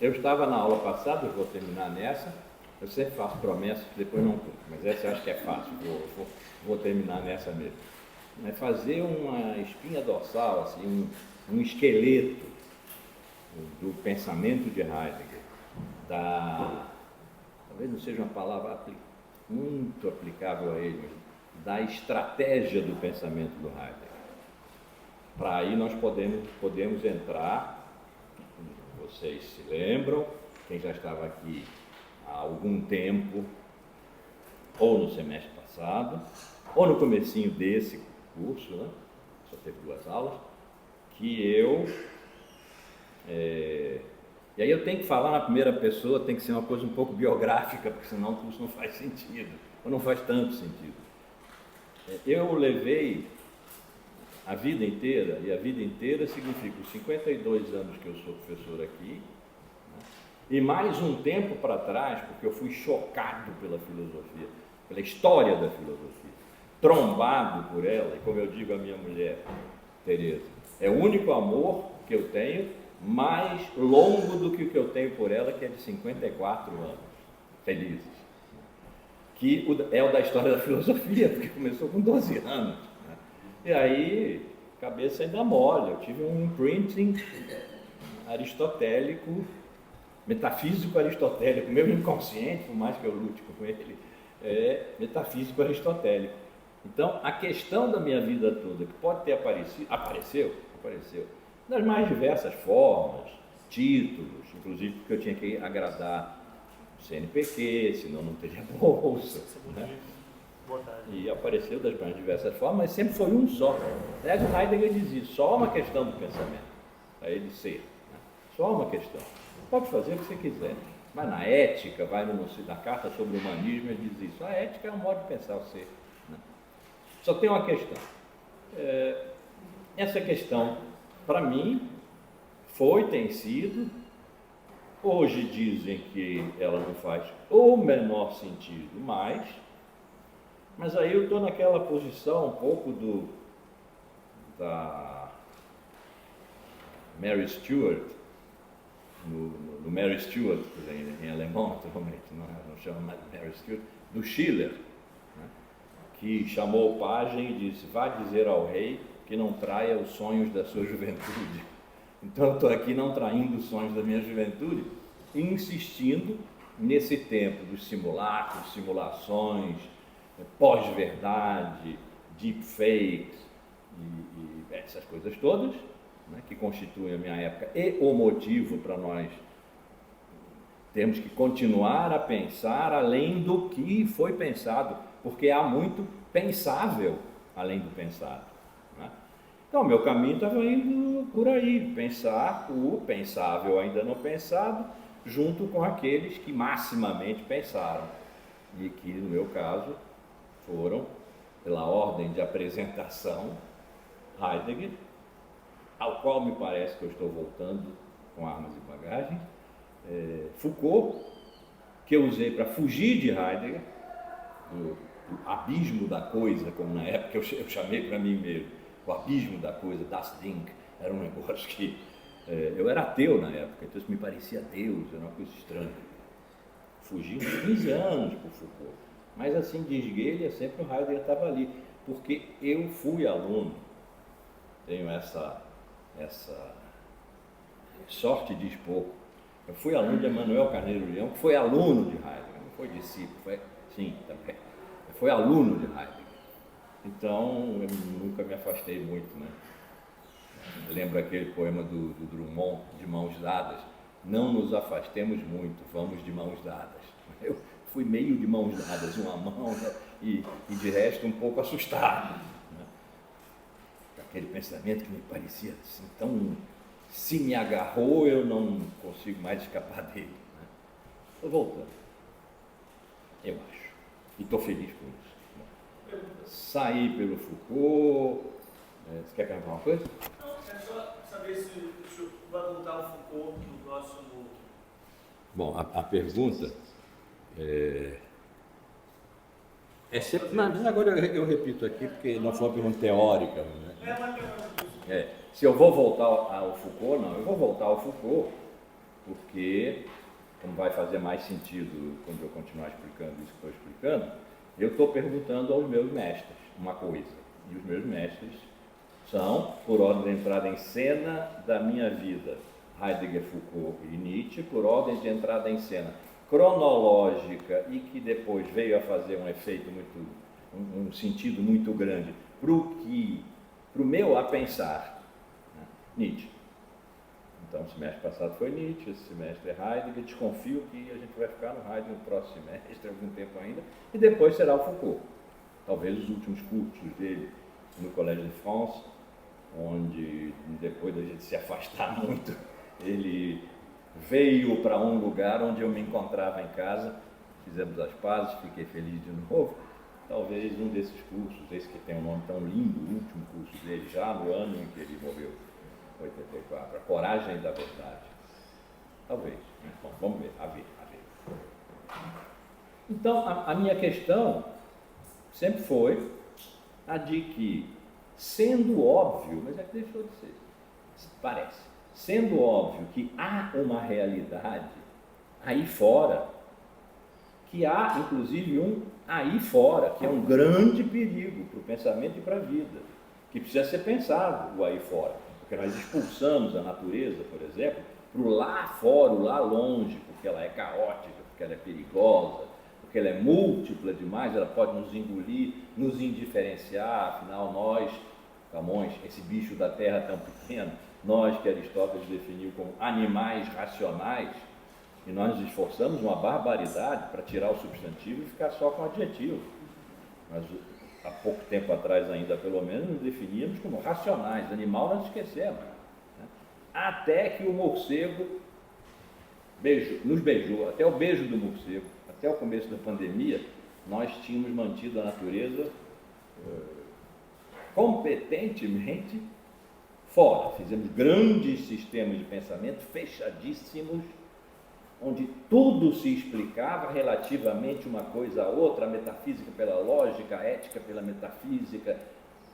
Eu estava na aula passada, eu vou terminar nessa, eu sempre faço promessas que depois não cumpro, mas essa eu acho que é fácil, vou terminar nessa mesmo. É fazer uma espinha dorsal, assim, um esqueleto do pensamento de Heidegger, talvez não seja uma palavra muito aplicável a ele, mas da estratégia do pensamento do Heidegger. Para aí nós podemos entrar, vocês se lembram, quem já estava aqui há algum tempo, ou no semestre passado, ou no comecinho desse curso, né? Só teve 2 aulas, que e aí eu tenho que falar na primeira pessoa, tem que ser uma coisa um pouco biográfica, porque senão o curso não faz sentido, ou não faz tanto sentido. Eu levei a vida inteira, e a vida inteira significa os 52 anos que eu sou professor aqui, né? E mais um tempo para trás, porque eu fui chocado pela filosofia, pela história da filosofia, trombado por ela, e como eu digo à minha mulher, Tereza, é o único amor que eu tenho, mais longo do que o que eu tenho por ela, que é de 54 anos, felizes, que é o da história da filosofia, porque começou com 12 anos. Né? E aí, cabeça ainda mole, eu tive um imprinting aristotélico, metafísico aristotélico, meu inconsciente, por mais que eu lute com ele, é metafísico aristotélico. Então, a questão da minha vida toda, que pode ter apareceu, das mais diversas formas, títulos, inclusive porque eu tinha que agradar o CNPq, senão não teria bolsa, né? E apareceu das mais diversas formas, mas sempre foi um só. Aliás, Heidegger dizia, só uma questão do pensamento, para ele ser, né? Só uma questão. Pode fazer o que você quiser. Vai na ética, vai na carta sobre o humanismo, ele diz isso. A ética é um modo de pensar o ser. Né? Só tem uma questão. Essa questão, para mim, tem sido, hoje dizem que ela não faz o menor sentido mais, mas aí eu estou naquela posição um pouco da Mary Stuart, no Mary Stuart, em alemão, naturalmente, não chama mais Mary Stuart, do Schiller, né, que chamou o pajem e disse, vá dizer ao rei que não traia os sonhos da sua juventude. Então eu estou aqui não traindo os sonhos da minha juventude, insistindo nesse tempo dos simulacros, simulações, pós-verdade, deepfakes e essas coisas todas, né, que constituem a minha época e o motivo para nós termos que continuar a pensar além do que foi pensado, porque há muito pensável além do pensado. Né? Então, meu caminho estava indo por aí, pensar o pensável ainda não pensado, junto com aqueles que maximamente pensaram, e que, no meu caso, foram, pela ordem de apresentação, Heidegger, ao qual me parece que eu estou voltando com armas e bagagens, Foucault, que eu usei para fugir de Heidegger, do abismo da coisa, como na época eu chamei para mim mesmo, o abismo da coisa, das Ding, era um negócio que eu era ateu na época, então isso me parecia Deus, era uma coisa estranha. Fugi uns 15 anos por Foucault, mas assim, diz Gellia, sempre o Heidegger estava ali, porque eu fui aluno, tenho essa sorte diz pouco, eu fui aluno de Emanuel Carneiro Leão, que foi aluno de Heidegger, não foi discípulo, sim, também, foi aluno de Heidegger, então eu nunca me afastei muito, né? Lembro aquele poema do Drummond, de mãos dadas, não nos afastemos muito, vamos de mãos dadas. Eu fui meio de mãos dadas, uma mão, né? e de resto um pouco assustado, né? Aquele pensamento que me parecia assim tão... Se me agarrou, eu não consigo mais escapar dele. Estou voltando, eu acho, e estou feliz com isso. Saí pelo Foucault. Você quer perguntar uma coisa? Não, é só saber se o senhor vai voltar ao Foucault no próximo... Bom, a pergunta é sempre... Mas agora eu repito aqui, porque não foi uma pergunta teórica. Né? É uma pergunta. se eu vou voltar ao Foucault, não, eu vou voltar ao Foucault, porque, como vai fazer mais sentido quando eu continuar explicando isso que estou explicando, eu estou perguntando aos meus mestres uma coisa, e os meus mestres são, por ordem de entrada em cena da minha vida, Heidegger, Foucault e Nietzsche, por ordem de entrada em cena cronológica e que depois veio a fazer um efeito muito, um sentido muito grande para o meu a pensar, né? Nietzsche. Então, o semestre passado foi Nietzsche, esse semestre é Heidegger. Desconfio que a gente vai ficar no Heidegger no próximo semestre, algum tempo ainda, e depois será o Foucault. Talvez os últimos cursos dele no Collège de France, onde depois da gente se afastar muito, ele veio para um lugar onde eu me encontrava em casa, fizemos as pazes, fiquei feliz de novo. Talvez um desses cursos, esse que tem um nome tão lindo, o último curso dele, já no ano em que ele morreu, 84, A Coragem da Verdade. Talvez. Bom, vamos ver, a ver. Então, a minha questão sempre foi a de que, sendo óbvio, mas é que deixou de ser, parece, sendo óbvio que há uma realidade aí fora, que há, inclusive, um aí fora, que é um grande perigo para o pensamento e para a vida, que precisa ser pensado, o aí fora. Porque nós expulsamos a natureza, por exemplo, para o lá fora, o lá longe, porque ela é caótica, porque ela é perigosa, porque ela é múltipla demais, ela pode nos engolir, nos indiferenciar, afinal nós, Camões, esse bicho da terra tão pequeno, nós que Aristóteles definiu como animais racionais, e nós nos esforçamos uma barbaridade para tirar o substantivo e ficar só com o adjetivo. Mas há pouco tempo atrás ainda, pelo menos, nos definíamos como racionais, animal nós esquecemos. Né? Até que o morcego nos beijou, até o beijo do morcego, até o começo da pandemia, nós tínhamos mantido a natureza competentemente fora. Fizemos grandes sistemas de pensamento fechadíssimos, onde tudo se explicava relativamente uma coisa a outra, a metafísica pela lógica, a ética pela metafísica.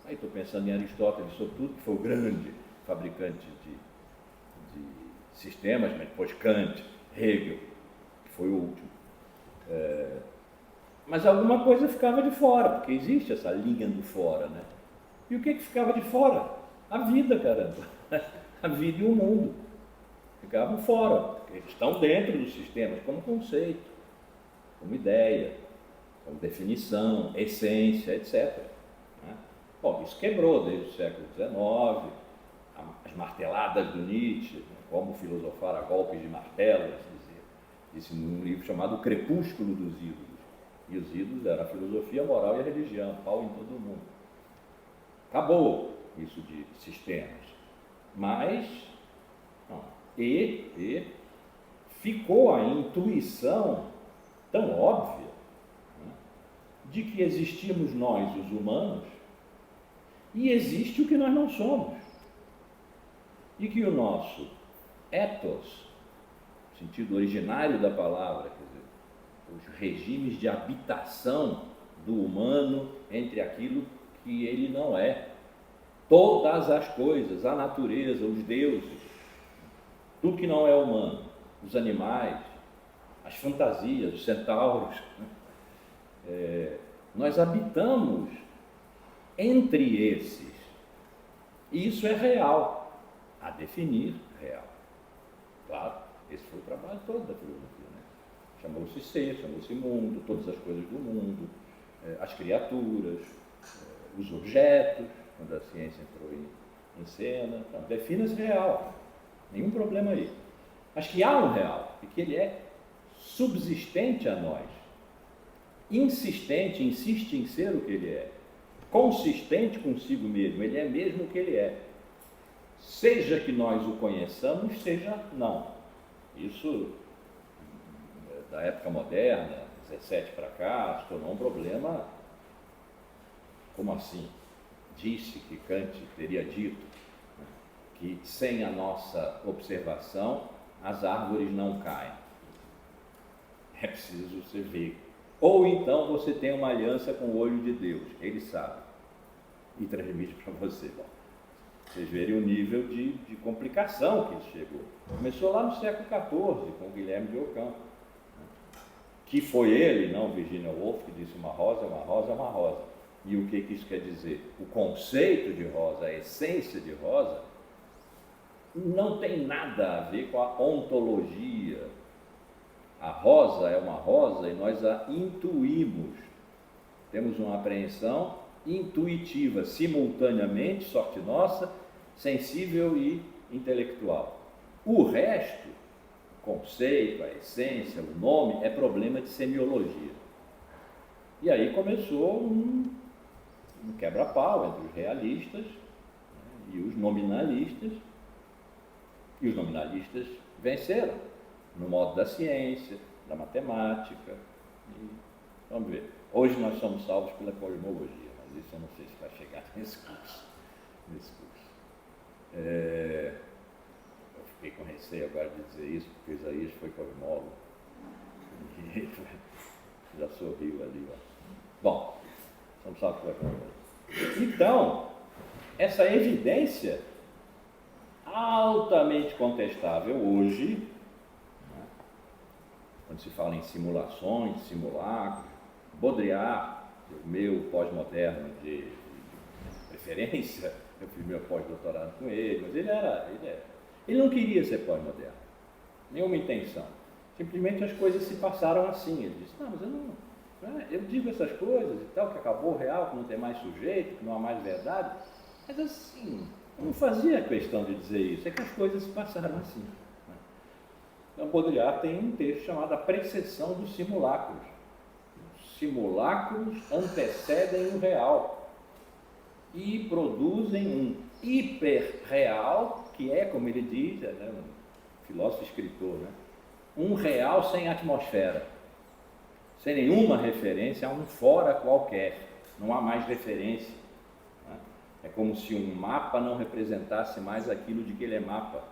Aí estou pensando em Aristóteles, sobretudo, que foi o grande fabricante de sistemas, mas depois Kant, Hegel, que foi o último. Mas alguma coisa ficava de fora, porque existe essa linha do fora, né? E o que ficava de fora? A vida, caramba. A vida e o mundo. Ficavam fora, porque eles estão dentro dos sistemas como conceito, como ideia, como definição, essência, etc. Né? Bom, isso quebrou desde o século XIX, as marteladas do Nietzsche, como filosofar a golpes de martelos, disse num livro chamado O Crepúsculo dos Ídolos. E os ídolos eram a filosofia, a moral e a religião, pau em todo mundo. Acabou isso de sistemas. Mas, e ficou a intuição tão óbvia, né, de que existimos nós, os humanos, e existe o que nós não somos. E que o nosso ethos, sentido originário da palavra, quer dizer, os regimes de habitação do humano entre aquilo que ele não é, todas as coisas, a natureza, os deuses, tudo que não é humano, os animais, as fantasias, os centauros, nós habitamos entre esses, e isso é real, a definir real. Claro, esse foi o trabalho todo da filosofia, né? Chamou-se ser, chamou-se mundo, todas as coisas do mundo, as criaturas, os objetos, quando a ciência entrou em cena, então, defina-se real, nenhum problema aí. Mas que há um real, e que ele é subsistente a nós, insistente, insiste em ser o que ele é, consistente consigo mesmo, ele é mesmo o que ele é. Seja que nós o conheçamos, seja não. Isso, da época moderna, 17 para cá, se tornou um problema. Como assim? Disse que Kant teria dito, né, que sem a nossa observação as árvores não caem. É preciso você ver. Ou então você tem uma aliança com o olho de Deus, ele sabe, e transmite para você. Bom, vocês verem o nível de complicação que ele chegou. Começou lá no século XIV, com Guilherme de Ocampo, que foi ele, não Virginia Woolf, que disse uma rosa é uma rosa é uma rosa. E o que isso quer dizer? O conceito de rosa, a essência de rosa, não tem nada a ver com a ontologia. A rosa é uma rosa e nós a intuímos. Temos uma apreensão intuitiva, simultaneamente, sorte nossa, sensível e intelectual. O resto, o conceito, a essência, o nome, é problema de semiologia. E aí começou um quebra-pau entre os realistas, né, e os nominalistas. E os nominalistas venceram no modo da ciência, da matemática. E, vamos ver. Hoje nós somos salvos pela cosmologia, mas isso eu não sei se vai chegar nesse curso. Eu fiquei com receio agora de dizer isso, porque Isaías foi cosmólogo. E já sorriu ali, ó. Bom, somos salvos pela cosmologia. Então, essa evidência altamente contestável hoje, né, quando se fala em simulações, simulacros, Baudrillard, o meu pós-moderno de preferência, eu fiz meu pós-doutorado com ele, mas ele não queria ser pós-moderno, nenhuma intenção, simplesmente as coisas se passaram assim. Ele disse, não, mas eu digo essas coisas e tal, que acabou o real, que não tem mais sujeito, que não há mais verdade, mas assim, eu não fazia questão de dizer isso, é que as coisas se passaram assim. Então, Baudrillard tem um texto chamado A Precessão dos Simulacros. Os simulacros antecedem o real e produzem um hiperreal, que é, como ele diz, um filósofo escritor, né? Um real sem atmosfera, sem nenhuma referência a um fora qualquer, não há mais referência. É como se um mapa não representasse mais aquilo de que ele é mapa.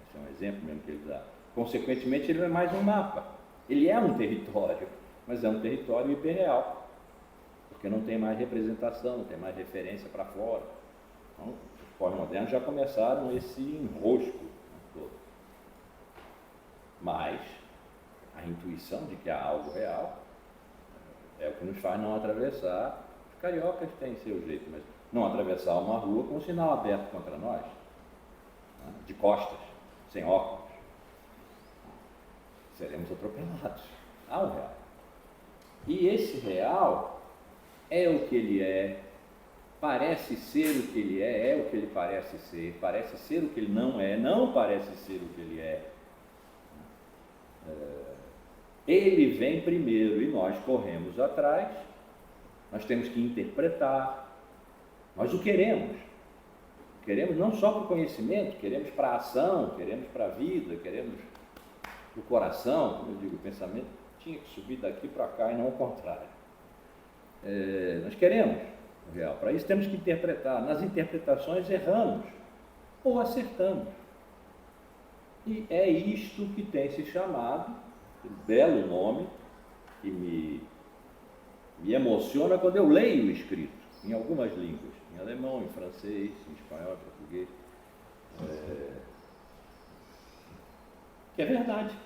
Esse é um exemplo mesmo que ele dá. Consequentemente, ele não é mais um mapa. Ele é um território, mas é um território hiperreal, porque não tem mais representação, não tem mais referência para fora. Então, os pós-modernos já começaram esse enrosco todo. Mas a intuição de que há algo real é o que nos faz não atravessar. Os cariocas têm seu jeito, mas não atravessar uma rua com um sinal aberto contra nós, né, de costas, sem óculos. Seremos atropelados. Há um real. E esse real é o que ele é, parece ser o que ele é o que ele parece ser o que ele não parece ser o que ele é. Ele vem primeiro e nós corremos atrás, nós temos que interpretar, nós o queremos não só para o conhecimento, queremos para a ação, queremos para a vida, queremos para o coração, como eu digo, o pensamento tinha que subir daqui para cá e não ao contrário. Nós queremos o real, para isso temos que interpretar, nas interpretações erramos ou acertamos. E é isto que tem se chamado, um belo nome, que me emociona quando eu leio o escrito, em algumas línguas, em alemão, em francês, em espanhol, em português, que é verdade.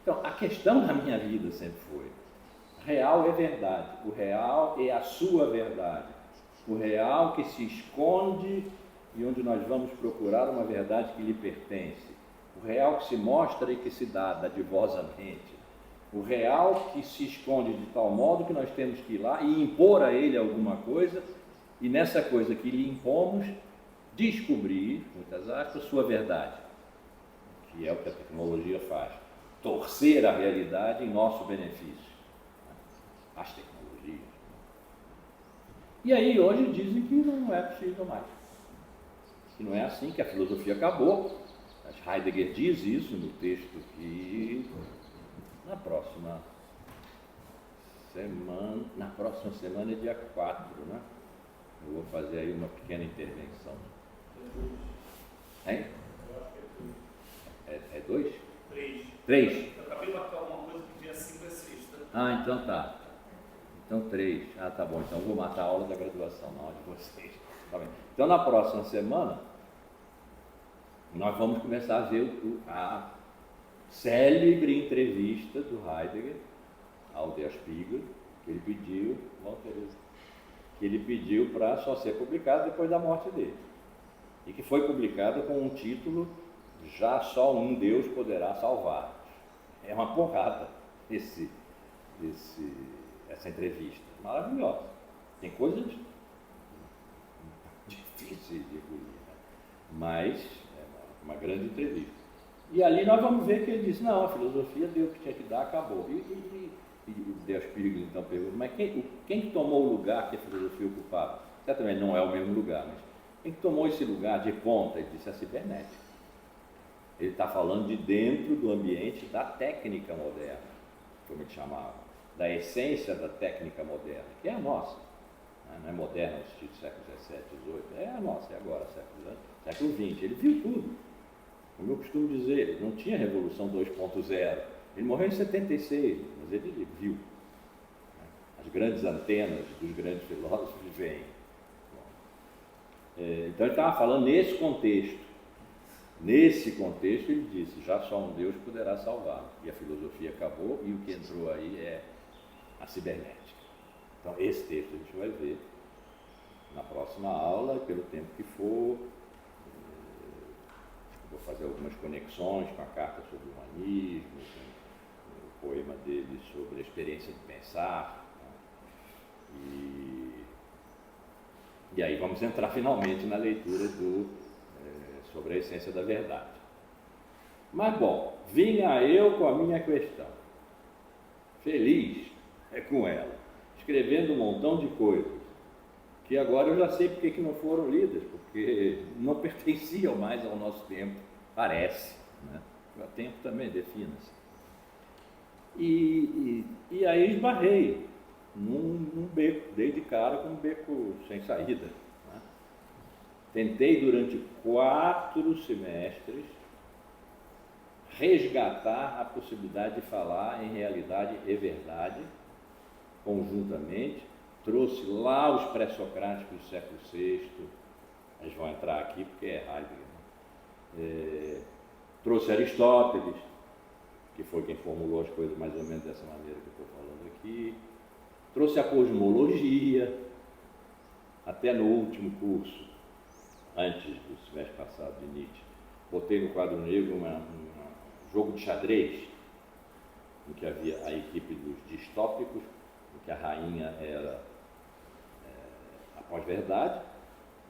Então, a questão da minha vida sempre foi, real é verdade, o real é a sua verdade, o real que se esconde e onde nós vamos procurar uma verdade que lhe pertence, o real que se mostra e que se dá dadivosamente, o real que se esconde de tal modo que nós temos que ir lá e impor a ele alguma coisa, e nessa coisa que lhe impomos, descobrir, muitas aspas, sua verdade, que é o que a tecnologia faz, torcer a realidade em nosso benefício, as tecnologias. E aí hoje dizem que não é possível mais, que não é assim, que a filosofia acabou. Heidegger diz isso no texto que na próxima semana é dia 4, né? Eu vou fazer aí uma pequena intervenção. Hein? É 2? 3. Eu acabei de marcar uma coisa que dia 5 é sexta. Ah, então tá. Então 3. Ah, tá bom. Então eu vou matar a aula da graduação, não a de vocês. Tá bem? Então, na próxima semana, nós vamos começar a ver a célebre entrevista do Heidegger ao Der Spiegel, que ele pediu, que ele pediu para só ser publicado depois da morte dele. E que foi publicada com um título: Já só um Deus poderá salvar. É uma porrada essa entrevista. Maravilhosa. Tem coisas difíceis de engolir, né? Mas é uma grande entrevista. E ali nós vamos ver que ele disse: não, a filosofia deu o que tinha que dar, acabou. E Der Spiegel então pergunta: mas quem tomou o lugar que a filosofia ocupava? Certamente não é o mesmo lugar, mas quem tomou esse lugar de ponta? Ele disse: a cibernética. Ele está falando de dentro do ambiente da técnica moderna, como ele chamava, da essência da técnica moderna, que é a nossa. Não é moderna no sentido do século XVII, XVIII, é a nossa, é agora, século XX. Ele viu tudo. Como eu costumo dizer, ele não tinha Revolução 2.0. Ele morreu em 76, mas ele viu. As grandes antenas dos grandes filósofos vêm. Então ele estava falando nesse contexto. Nesse contexto ele disse: já só um Deus poderá salvar. E a filosofia acabou, e o que entrou aí é a cibernética. Então esse texto a gente vai ver na próxima aula, pelo tempo que for. Vou fazer algumas conexões com a carta sobre o humanismo, com o poema dele sobre a experiência de pensar. E aí vamos entrar finalmente na leitura sobre a essência da verdade. Mas bom, vinha eu com a minha questão. Feliz com ela, escrevendo um montão de coisas, que agora eu já sei porque que não foram lidas, porque não pertenciam mais ao nosso tempo, parece, né? O tempo também defina-se. E aí esbarrei num beco, dei de cara com um beco sem saída, né? Tentei durante 4 semestres resgatar a possibilidade de falar em realidade e verdade conjuntamente. Trouxe lá os pré-socráticos do século VI, eles vão entrar aqui porque é Heidegger, né? Trouxe Aristóteles, que foi quem formulou as coisas mais ou menos dessa maneira que eu estou falando aqui. Trouxe a cosmologia, até no último curso, antes do semestre passado de Nietzsche, botei no quadro negro um jogo de xadrez, em que havia a equipe dos distópicos, em que a rainha era a pós-verdade,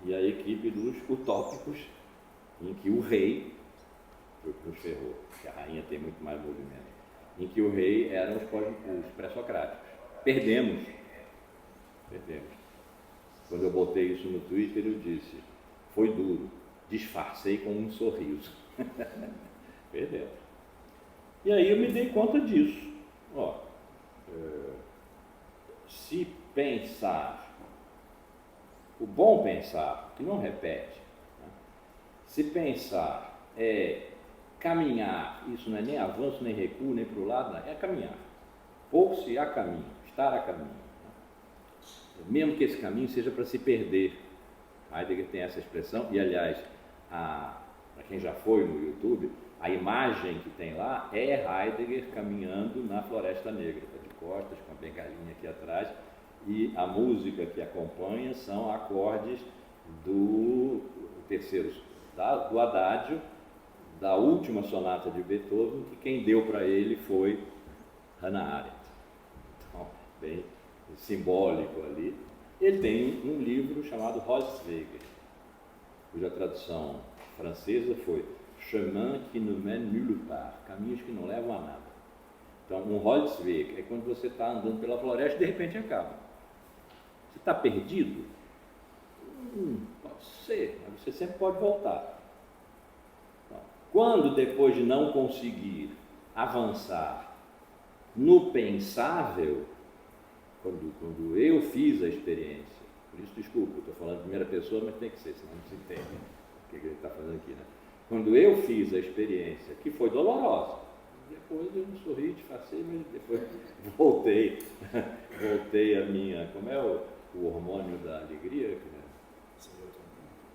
e a equipe dos utópicos, em que o rei, foi o que nos ferrou, porque a rainha tem muito mais movimento, em que o rei eram os pré-socráticos. Perdemos. Quando eu botei isso no Twitter, eu disse: foi duro, disfarcei com um sorriso. Perdemos. E aí eu me dei conta disso. Se pensar, o bom pensar, que não repete, né? Se pensar é caminhar, isso não é nem avanço, nem recuo, nem para o lado, não, é caminhar. Pôr-se a caminho, estar a caminho, né? Mesmo que esse caminho seja para se perder. Heidegger tem essa expressão, e aliás, para quem já foi no YouTube, a imagem que tem lá é Heidegger caminhando na Floresta Negra, de costas, com a bengalinha aqui atrás, e a música que acompanha são acordes do adágio da última sonata de Beethoven, que quem deu para ele foi Hannah Arendt. Então, bem simbólico ali. Ele tem um livro chamado Holzwege, cuja tradução francesa foi Chemin qui ne mène nulle part, caminhos que não levam a nada. Então, um Holzweg é quando você está andando pela floresta e de repente acaba. Você está perdido? Pode ser, mas você sempre pode voltar. Então, quando depois de não conseguir avançar no pensável, quando eu fiz a experiência, por isso desculpa, eu estou falando em primeira pessoa, mas tem que ser, senão não se entende o que ele está fazendo aqui, né? Quando eu fiz a experiência, que foi dolorosa, depois eu me sorri, disfarcei, mas depois voltei a minha, como é o hormônio da alegria?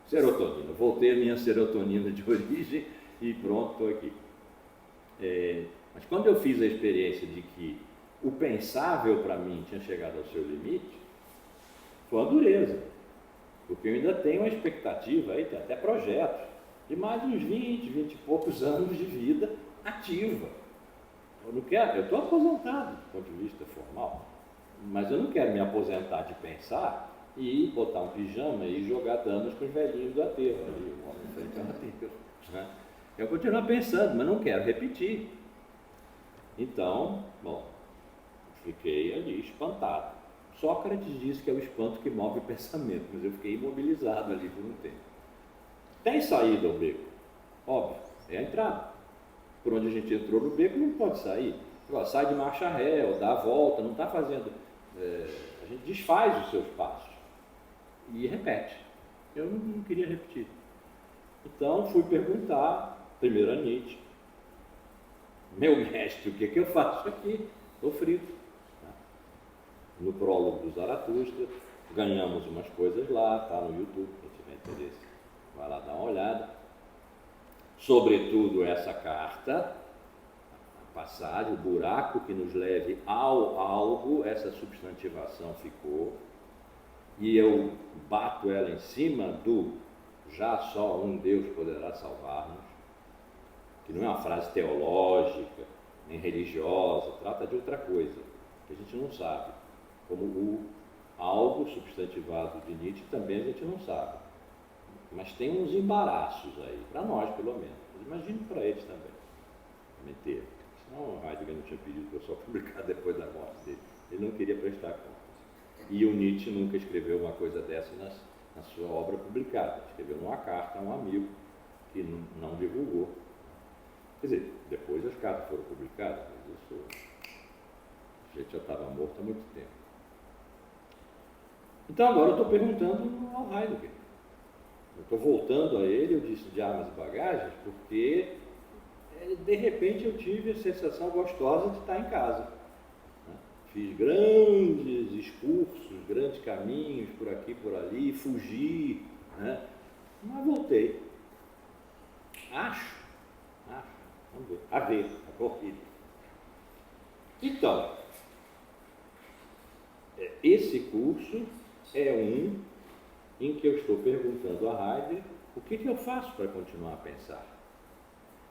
Serotonina. Voltei a minha serotonina de origem e pronto, estou aqui. Mas quando eu fiz a experiência de que o pensável para mim tinha chegado ao seu limite, foi uma dureza. Porque eu ainda tenho uma expectativa, aí tem até projetos, de mais uns 20 e poucos anos de vida ativa. Eu não quero, eu estou aposentado do ponto de vista formal, mas eu não quero me aposentar de pensar e botar um pijama e jogar danos com os velhinhos do aterro, ali, o homem em frente ao aterro, né? Eu continuo pensando, mas não quero repetir. Então, bom, fiquei ali espantado. Sócrates disse que é o espanto que move o pensamento, mas eu fiquei imobilizado ali por um tempo. Tem saída o beco? Óbvio, é a entrada. Por onde a gente entrou no beco não pode sair. Agora, sai de marcha ré, ou dá a volta, não está fazendo... a gente desfaz os seus passos e repete. Eu não queria repetir. Então, fui perguntar, primeiro a Nietzsche, meu mestre, o que eu faço aqui? Estou frito. No prólogo do Zaratustra, ganhamos umas coisas lá, está no YouTube, quem tiver interesse, vai lá dar uma olhada. Sobretudo essa carta, a passagem, o buraco que nos leve ao algo, essa substantivação ficou, e eu bato ela em cima do já só um Deus poderá salvar-nos, que não é uma frase teológica, nem religiosa, trata de outra coisa, que a gente não sabe. Como o algo substantivado de Nietzsche também a gente não sabe. Mas tem uns embaraços aí, para nós pelo menos. Imagino para eles também. Meter. Senão o Heidegger não tinha pedido para eu só publicar depois da morte dele. Ele não queria prestar contas. E o Nietzsche nunca escreveu uma coisa dessa na sua obra publicada. Escreveu numa carta a um amigo que não divulgou. Quer dizer, depois as cartas foram publicadas, mas isso, a gente já estava morto há muito tempo. Então agora eu estou perguntando ao Heidegger. Eu estou voltando a ele, eu disse de armas e bagagens, porque de repente eu tive a sensação gostosa de estar em casa. Né? Fiz grandes excursos, grandes caminhos por aqui, por ali, fugi, né? Mas voltei. Acho, vamos ver, a corrida. Então, esse curso é um em que eu estou perguntando a Heidegger o que eu faço para continuar a pensar.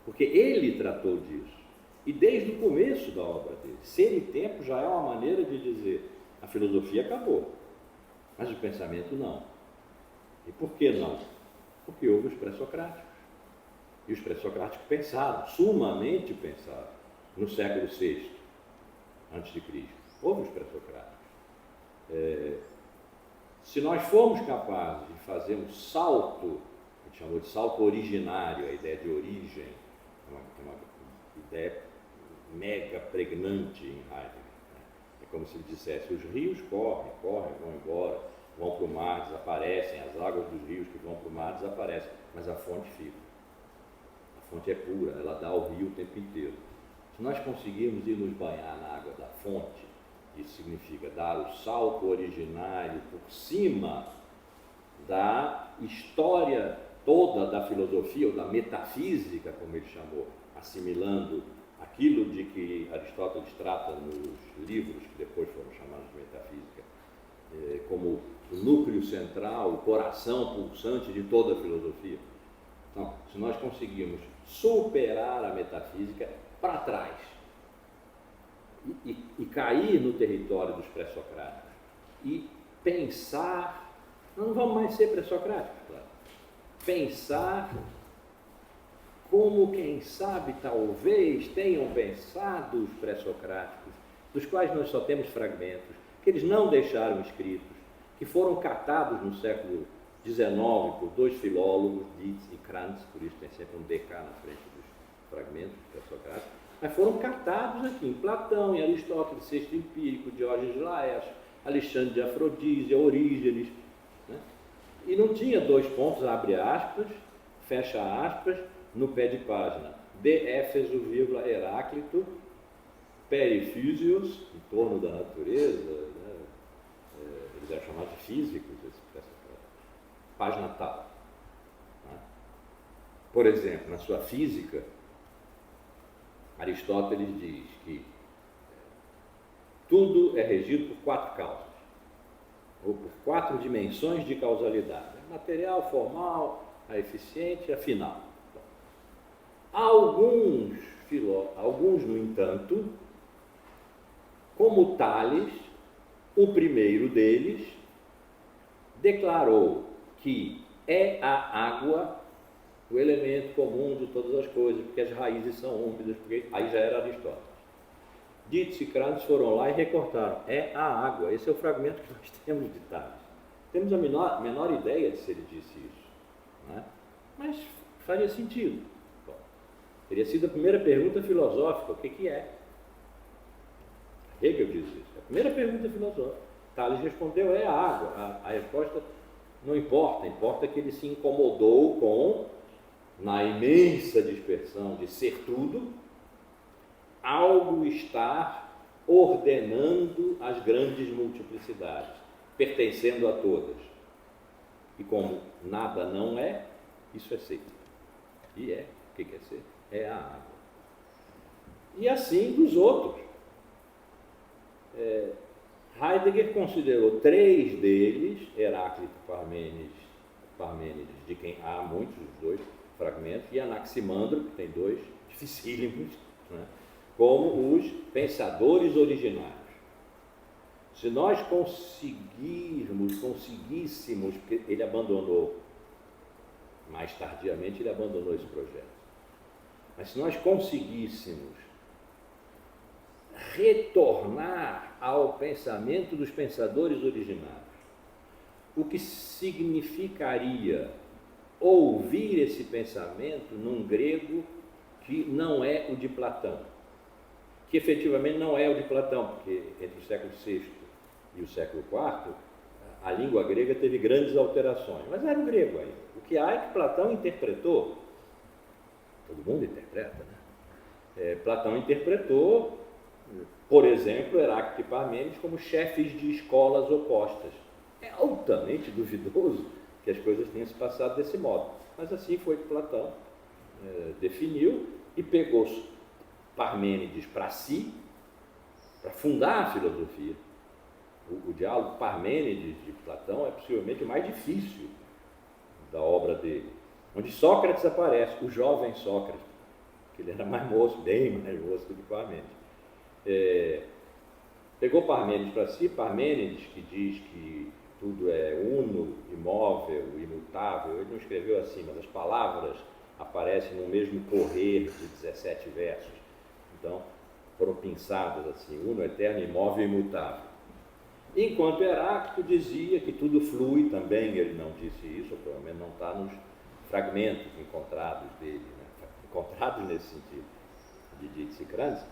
Porque ele tratou disso. E desde o começo da obra dele, Ser e Tempo já é uma maneira de dizer a filosofia acabou, mas o pensamento não. E por que não? Porque houve os pré-socráticos. E os pré-socráticos pensaram, sumamente pensaram, no século VI, antes de Cristo. Houve os pré-socráticos. Se nós formos capazes de fazer um salto, a gente chamou de salto originário, a ideia de origem, uma ideia mega pregnante em Heidegger. Né? É como se ele dissesse, os rios correm, vão embora, vão para o mar, desaparecem, as águas dos rios que vão para o mar desaparecem, mas a fonte fica. A fonte é pura, ela dá ao rio o tempo inteiro. Se nós conseguirmos ir nos banhar na água da fonte, isso significa dar o salto originário por cima da história toda da filosofia ou da metafísica, como ele chamou, assimilando aquilo de que Aristóteles trata nos livros que depois foram chamados de metafísica, como o núcleo central, o coração pulsante de toda a filosofia. Então, se nós conseguirmos superar a metafísica para trás, e cair no território dos pré-socráticos e pensar, não vamos mais ser pré-socráticos, claro. Pensar como, quem sabe, talvez tenham pensado os pré-socráticos, dos quais nós só temos fragmentos, que eles não deixaram escritos, que foram catados no século XIX por dois filólogos, Dietz e Krantz, por isso tem sempre um DK na frente dos fragmentos pré-socráticos, mas foram catados aqui em Platão, em Aristóteles, Sexto Empírico, Diógenes de Laércio, Alexandre de Afrodísia, Orígenes, né? E não tinha dois pontos, abre aspas, fecha aspas, no pé de página, de Éfeso, Heráclito, perifísios, em torno da natureza, né? Eles eram chamados de físicos, esses pré-socráticos. página tal. Né? Por exemplo, na sua física, Aristóteles diz que tudo é regido por 4 causas, ou por 4 dimensões de causalidade: a material, formal, a eficiente e a final. Alguns, no entanto, como Tales, o primeiro deles, declarou que é a água o elemento comum de todas as coisas, porque as raízes são úmidas, porque aí já era Aristóteles. Dietz e Krantz foram lá e recortaram: é a água. Esse é o fragmento que nós temos de Tales. Temos a menor ideia de se ele disse isso, não é? Mas faria sentido. Bom, teria sido a primeira pergunta filosófica: o que é? Hegel diz isso. A primeira pergunta filosófica. Tales respondeu: é a água. A resposta não importa, importa que ele se incomodou com, na imensa dispersão de ser tudo, algo estar ordenando as grandes multiplicidades, pertencendo a todas. E como nada não é, isso é ser. E é. O que é ser? É a água. E assim dos outros. Heidegger considerou 3 deles, Heráclito e Parmênides, de quem há muitos, os 2 fragmentos, e Anaximandro, que tem 2 dificílimos, né, como os pensadores originários. Se nós conseguíssemos, porque ele abandonou, mais tardiamente ele abandonou esse projeto, mas se nós conseguíssemos retornar ao pensamento dos pensadores originários, o que significaria ouvir esse pensamento num grego que não é o de Platão, que efetivamente não é o de Platão, porque entre o século VI e o século IV, a língua grega teve grandes alterações, mas era o grego ainda. O que há é que Platão interpretou, todo mundo interpreta, né? Platão interpretou, por exemplo, Heráclito e Parmênides como chefes de escolas opostas. É altamente duvidoso que as coisas tenham se passado desse modo, mas assim foi que Platão definiu e pegou Parmênides para si, para fundar a filosofia. O diálogo Parmênides de Platão é possivelmente o mais difícil da obra dele, onde Sócrates aparece, o jovem Sócrates, que ele era mais moço, bem mais moço do que Parmênides. Pegou Parmênides para si, Parmênides, que diz que tudo é uno, imóvel, imutável. Ele não escreveu assim, mas as palavras aparecem no mesmo correr de 17 versos. Então, foram pinçadas assim: uno, eterno, imóvel e imutável. Enquanto Heráclito dizia que tudo flui, também ele não disse isso, ou pelo menos não está nos fragmentos encontrados dele, né? Encontrados nesse sentido, de Dietz e Krantz,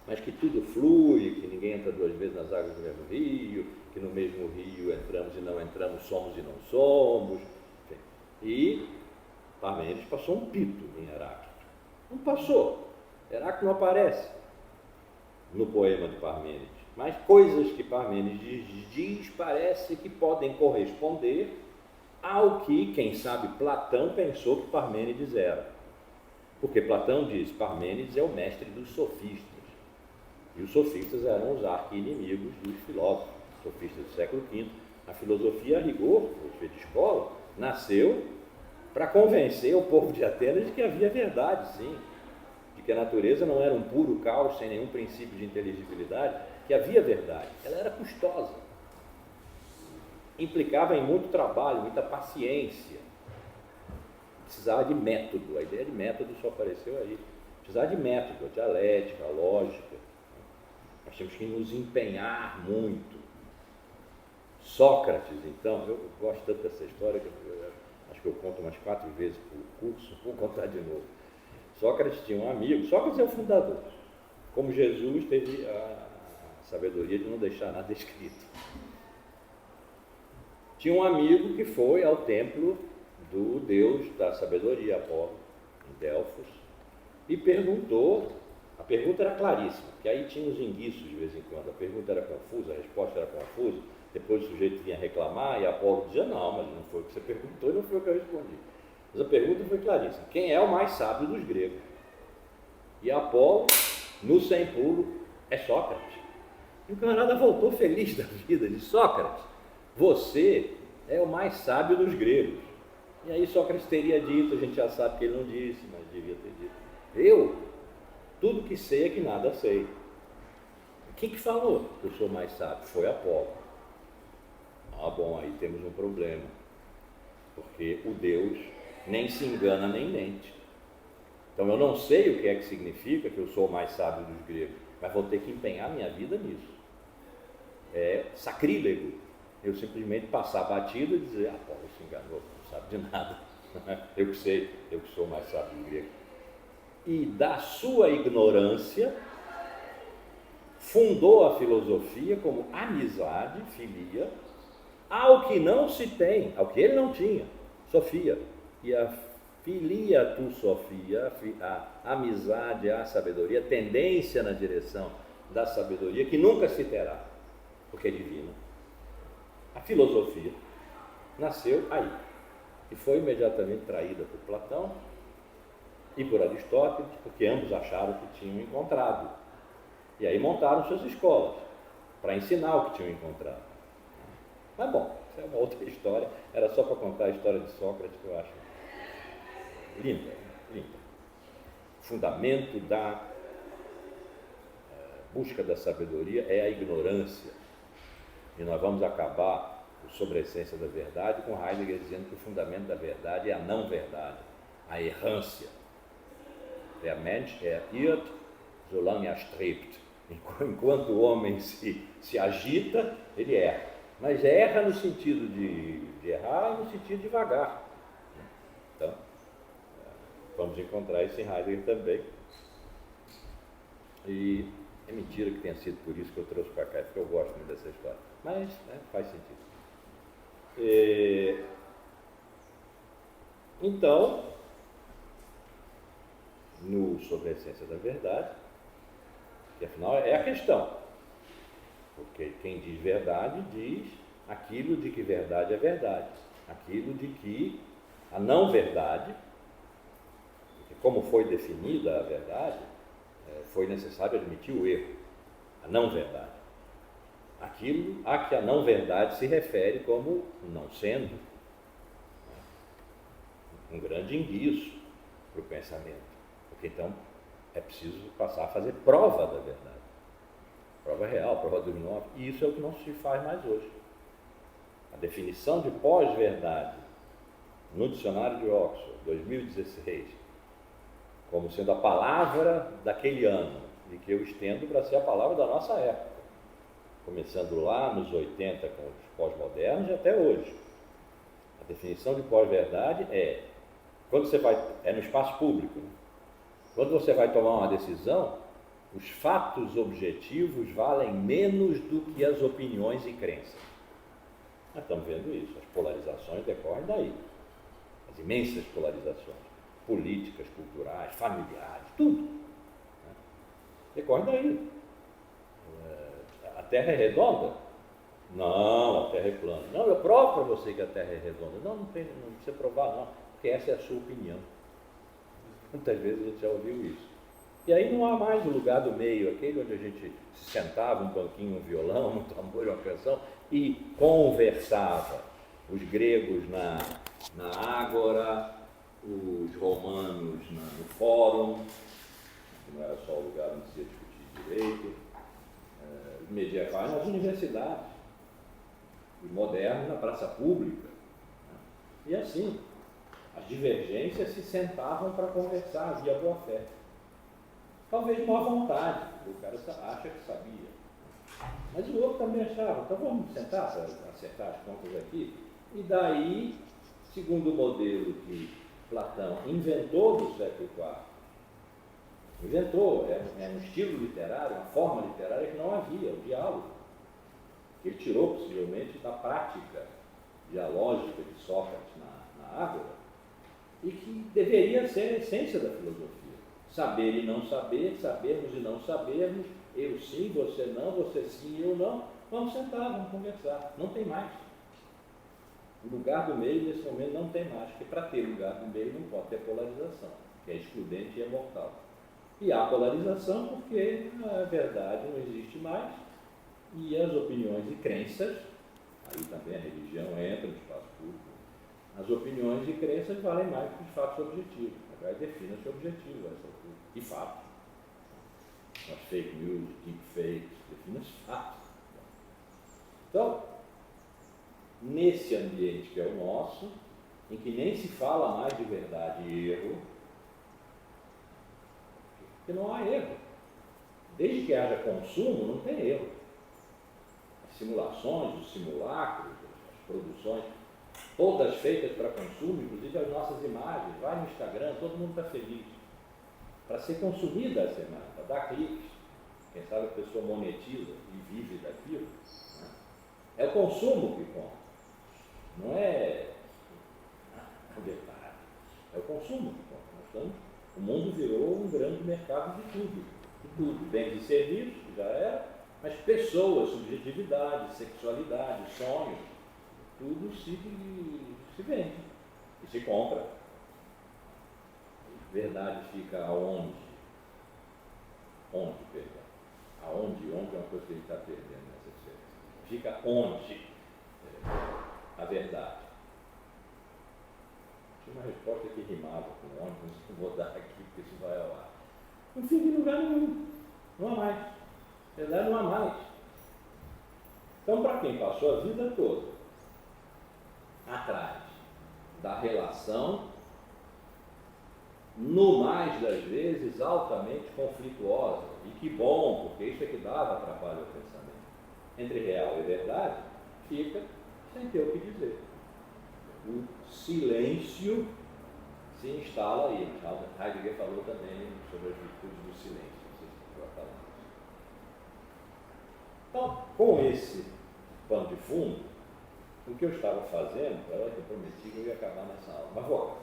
mas que tudo flui, que ninguém entra 2 vezes nas águas do mesmo rio, que no mesmo rio entramos e não entramos, somos e não somos. Enfim. E Parmênides passou um pito em Heráclito. Não passou. Heráclito não aparece no poema de Parmênides, mas coisas que Parmênides diz parece que podem corresponder ao que, quem sabe, Platão pensou que Parmênides era. Porque Platão diz: Parmênides é o mestre dos sofistas. E os sofistas eram os arqui-inimigos dos filósofos, sofistas do século V. A filosofia, a rigor, filosofia de escola, nasceu para convencer o povo de Atenas de que havia verdade, sim, de que a natureza não era um puro caos sem nenhum princípio de inteligibilidade, que havia verdade. Ela era custosa, implicava em muito trabalho, muita paciência, precisava de método. A ideia de método só apareceu aí. Precisava de método, a dialética, a lógica. Nós temos que nos empenhar muito. Sócrates, então, eu gosto tanto dessa história que eu acho que eu conto umas 4 vezes por curso, vou contar de novo. Sócrates tinha um amigo, Sócrates é o fundador, como Jesus teve a sabedoria de não deixar nada escrito. Tinha um amigo que foi ao templo do deus da sabedoria, Apolo, em Delfos, e perguntou. A pergunta era claríssima, porque aí tinha uns enguiços de vez em quando. A pergunta era confusa, a resposta era confusa. Depois o sujeito vinha reclamar e Apolo dizia, não, mas não foi o que você perguntou e não foi o que eu respondi. Mas a pergunta foi claríssima, quem é o mais sábio dos gregos? E Apolo, no sem pulo, é Sócrates. E o camarada voltou feliz da vida, disse, Sócrates, você é o mais sábio dos gregos. E aí Sócrates teria dito, a gente já sabe que ele não disse, mas devia ter dito, eu, tudo que sei é que nada sei. Quem que falou que eu sou mais sábio? Foi Apolo. Ah, bom, aí temos um problema, porque o Deus nem se engana nem mente. Então eu não sei o que é que significa que eu sou o mais sábio dos gregos, mas vou ter que empenhar minha vida nisso. É sacrílego eu simplesmente passar batido e dizer, Apolo se enganou, não sabe de nada. Eu que sei, eu que sou o mais sábio dos gregos. E da sua ignorância fundou a filosofia como amizade, filia, ao que não se tem, ao que ele não tinha, Sofia. E a filia tu Sofia, a amizade, a sabedoria, tendência na direção da sabedoria, que nunca se terá, porque é divina. A filosofia nasceu aí, e foi imediatamente traída por Platão e por Aristóteles, porque ambos acharam que tinham encontrado. E aí montaram suas escolas, para ensinar o que tinham encontrado. Mas bom, isso é uma outra história, era só para contar a história de Sócrates, que eu acho linda, linda. Fundamento da busca da sabedoria é a ignorância. E nós vamos acabar sobre a essência da verdade com Heidegger dizendo que o fundamento da verdade é a não verdade, a errância. Der Mensch irrt, solange er strebt. Enquanto o homem se agita, ele erra. Mas erra no sentido de errar e no sentido de vagar. Então, vamos encontrar isso em Heidegger também. E é mentira que tenha sido por isso que eu trouxe para cá, porque eu gosto muito dessa história. Mas faz sentido. Então, sobre a essência da verdade, que afinal é a questão. Porque quem diz verdade diz aquilo de que verdade é verdade. Aquilo de que a não verdade, como foi definida a verdade, foi necessário admitir o erro, a não verdade. Aquilo a que a não verdade se refere como não sendo um grande indício para o pensamento. Porque então é preciso passar a fazer prova da verdade. Prova real, prova dos nove. E isso é o que não se faz mais hoje. A definição de pós-verdade no dicionário de Oxford, 2016, como sendo a palavra daquele ano, e que eu estendo para ser a palavra da nossa época, começando lá nos 80 com os pós-modernos e até hoje. A definição de pós-verdade é, quando você vai, é no espaço público, né? Quando você vai tomar uma decisão, os fatos objetivos valem menos do que as opiniões e crenças. Nós estamos vendo isso, as polarizações decorrem daí. As imensas polarizações políticas, culturais, familiares, tudo, né? Decorre daí. A Terra é redonda? Não, a Terra é plana. Não, eu provo para você que a Terra é redonda. Não precisa provar não, porque essa é a sua opinião. Muitas vezes a gente já ouviu isso. E aí não há mais o lugar do meio, aquele onde a gente se sentava, um banquinho, um violão, um tambor, uma canção, e conversava. Os gregos na ágora, os romanos no fórum, que não era só o lugar onde se ia discutir direito, os medievais nas universidades, os modernos na praça pública. E assim, as divergências se sentavam para conversar, havia boa fé. Talvez de má vontade, o cara acha que sabia. Mas o outro também achava, então vamos sentar para acertar as contas aqui. E daí, segundo o modelo que Platão inventou no século IV, inventou, é um estilo literário, uma forma literária que não havia, o diálogo, que ele tirou possivelmente da prática dialógica de Sócrates na Ágora, e que deveria ser a essência da filosofia. Saber e não saber, sabermos e não sabermos, eu sim, você não, você sim, eu não, vamos sentar, vamos conversar. Não tem mais. O lugar do meio, nesse momento, não tem mais, porque para ter lugar do meio não pode ter polarização, que é excludente e é mortal. E há polarização porque a verdade não existe mais e as opiniões e crenças, aí também a religião entra no espaço público, as opiniões e crenças valem mais que os fatos objetivos. Agora defina-se objetivo essa altura. E fatos. As fake news, deepfakes, defina-se fatos. Então, nesse ambiente que é o nosso, em que nem se fala mais de verdade e erro, porque não há erro. Desde que haja consumo, não tem erro. As simulações, os simulacros, as produções, todas feitas para consumo, inclusive as nossas imagens, vai no Instagram, todo mundo está feliz. Para ser consumida a semana, para dar cliques. Quem sabe a pessoa monetiza e vive daquilo. Né? É o consumo que conta. Não é a verdade. É o consumo que conta. O mundo virou um grande mercado de tudo. De tudo. Bens e serviços, que já era, mas pessoas, subjetividade, sexualidade, sonhos, tudo se vende e se compra. Verdade fica aonde? Onde, perdão? Aonde? Onde é uma coisa que ele está perdendo nessa diferença. Fica onde a verdade? Tinha uma resposta que rimava com onde, mas não vou dar aqui porque isso vai ao ar. Não fica em lugar nenhum. Não há mais. Verdade não há mais. Então, para quem passou a vida toda atrás da relação, no mais das vezes altamente conflituosa, e que bom, porque isso é que dava trabalho ao pensamento, entre real e verdade, fica sem ter o que dizer. O silêncio se instala aí. Heidegger falou também sobre as virtudes do silêncio, não sei se vai falar. Então, com esse pano de fundo, o que eu estava fazendo, eu prometi que eu ia acabar nessa aula, mas vou.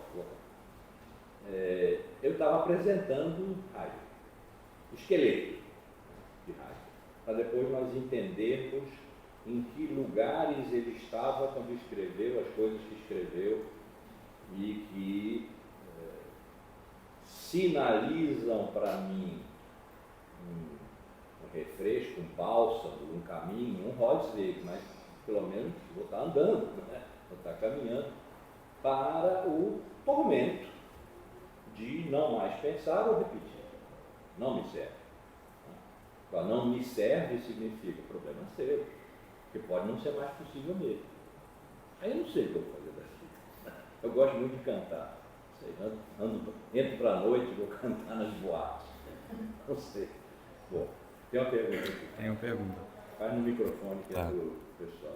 Eu estava apresentando Heidegger, o esqueleto de Heidegger, para depois nós entendermos em que lugares ele estava quando escreveu as coisas que escreveu e que sinalizam para mim um refresco, um bálsamo, um caminho, um Holzweg, mas pelo menos vou estar andando, né? Vou estar caminhando para o tormento de não mais pensar ou repetir. Não me serve. Para não me serve significa problema seu, que pode não ser mais possível mesmo. Aí eu não sei o que eu vou fazer daqui. Eu gosto muito de cantar. Sei, entro para a noite e vou cantar nas boates. Não sei. Bom, tem uma pergunta aqui. Tem uma pergunta. Faz no microfone que é do pessoal.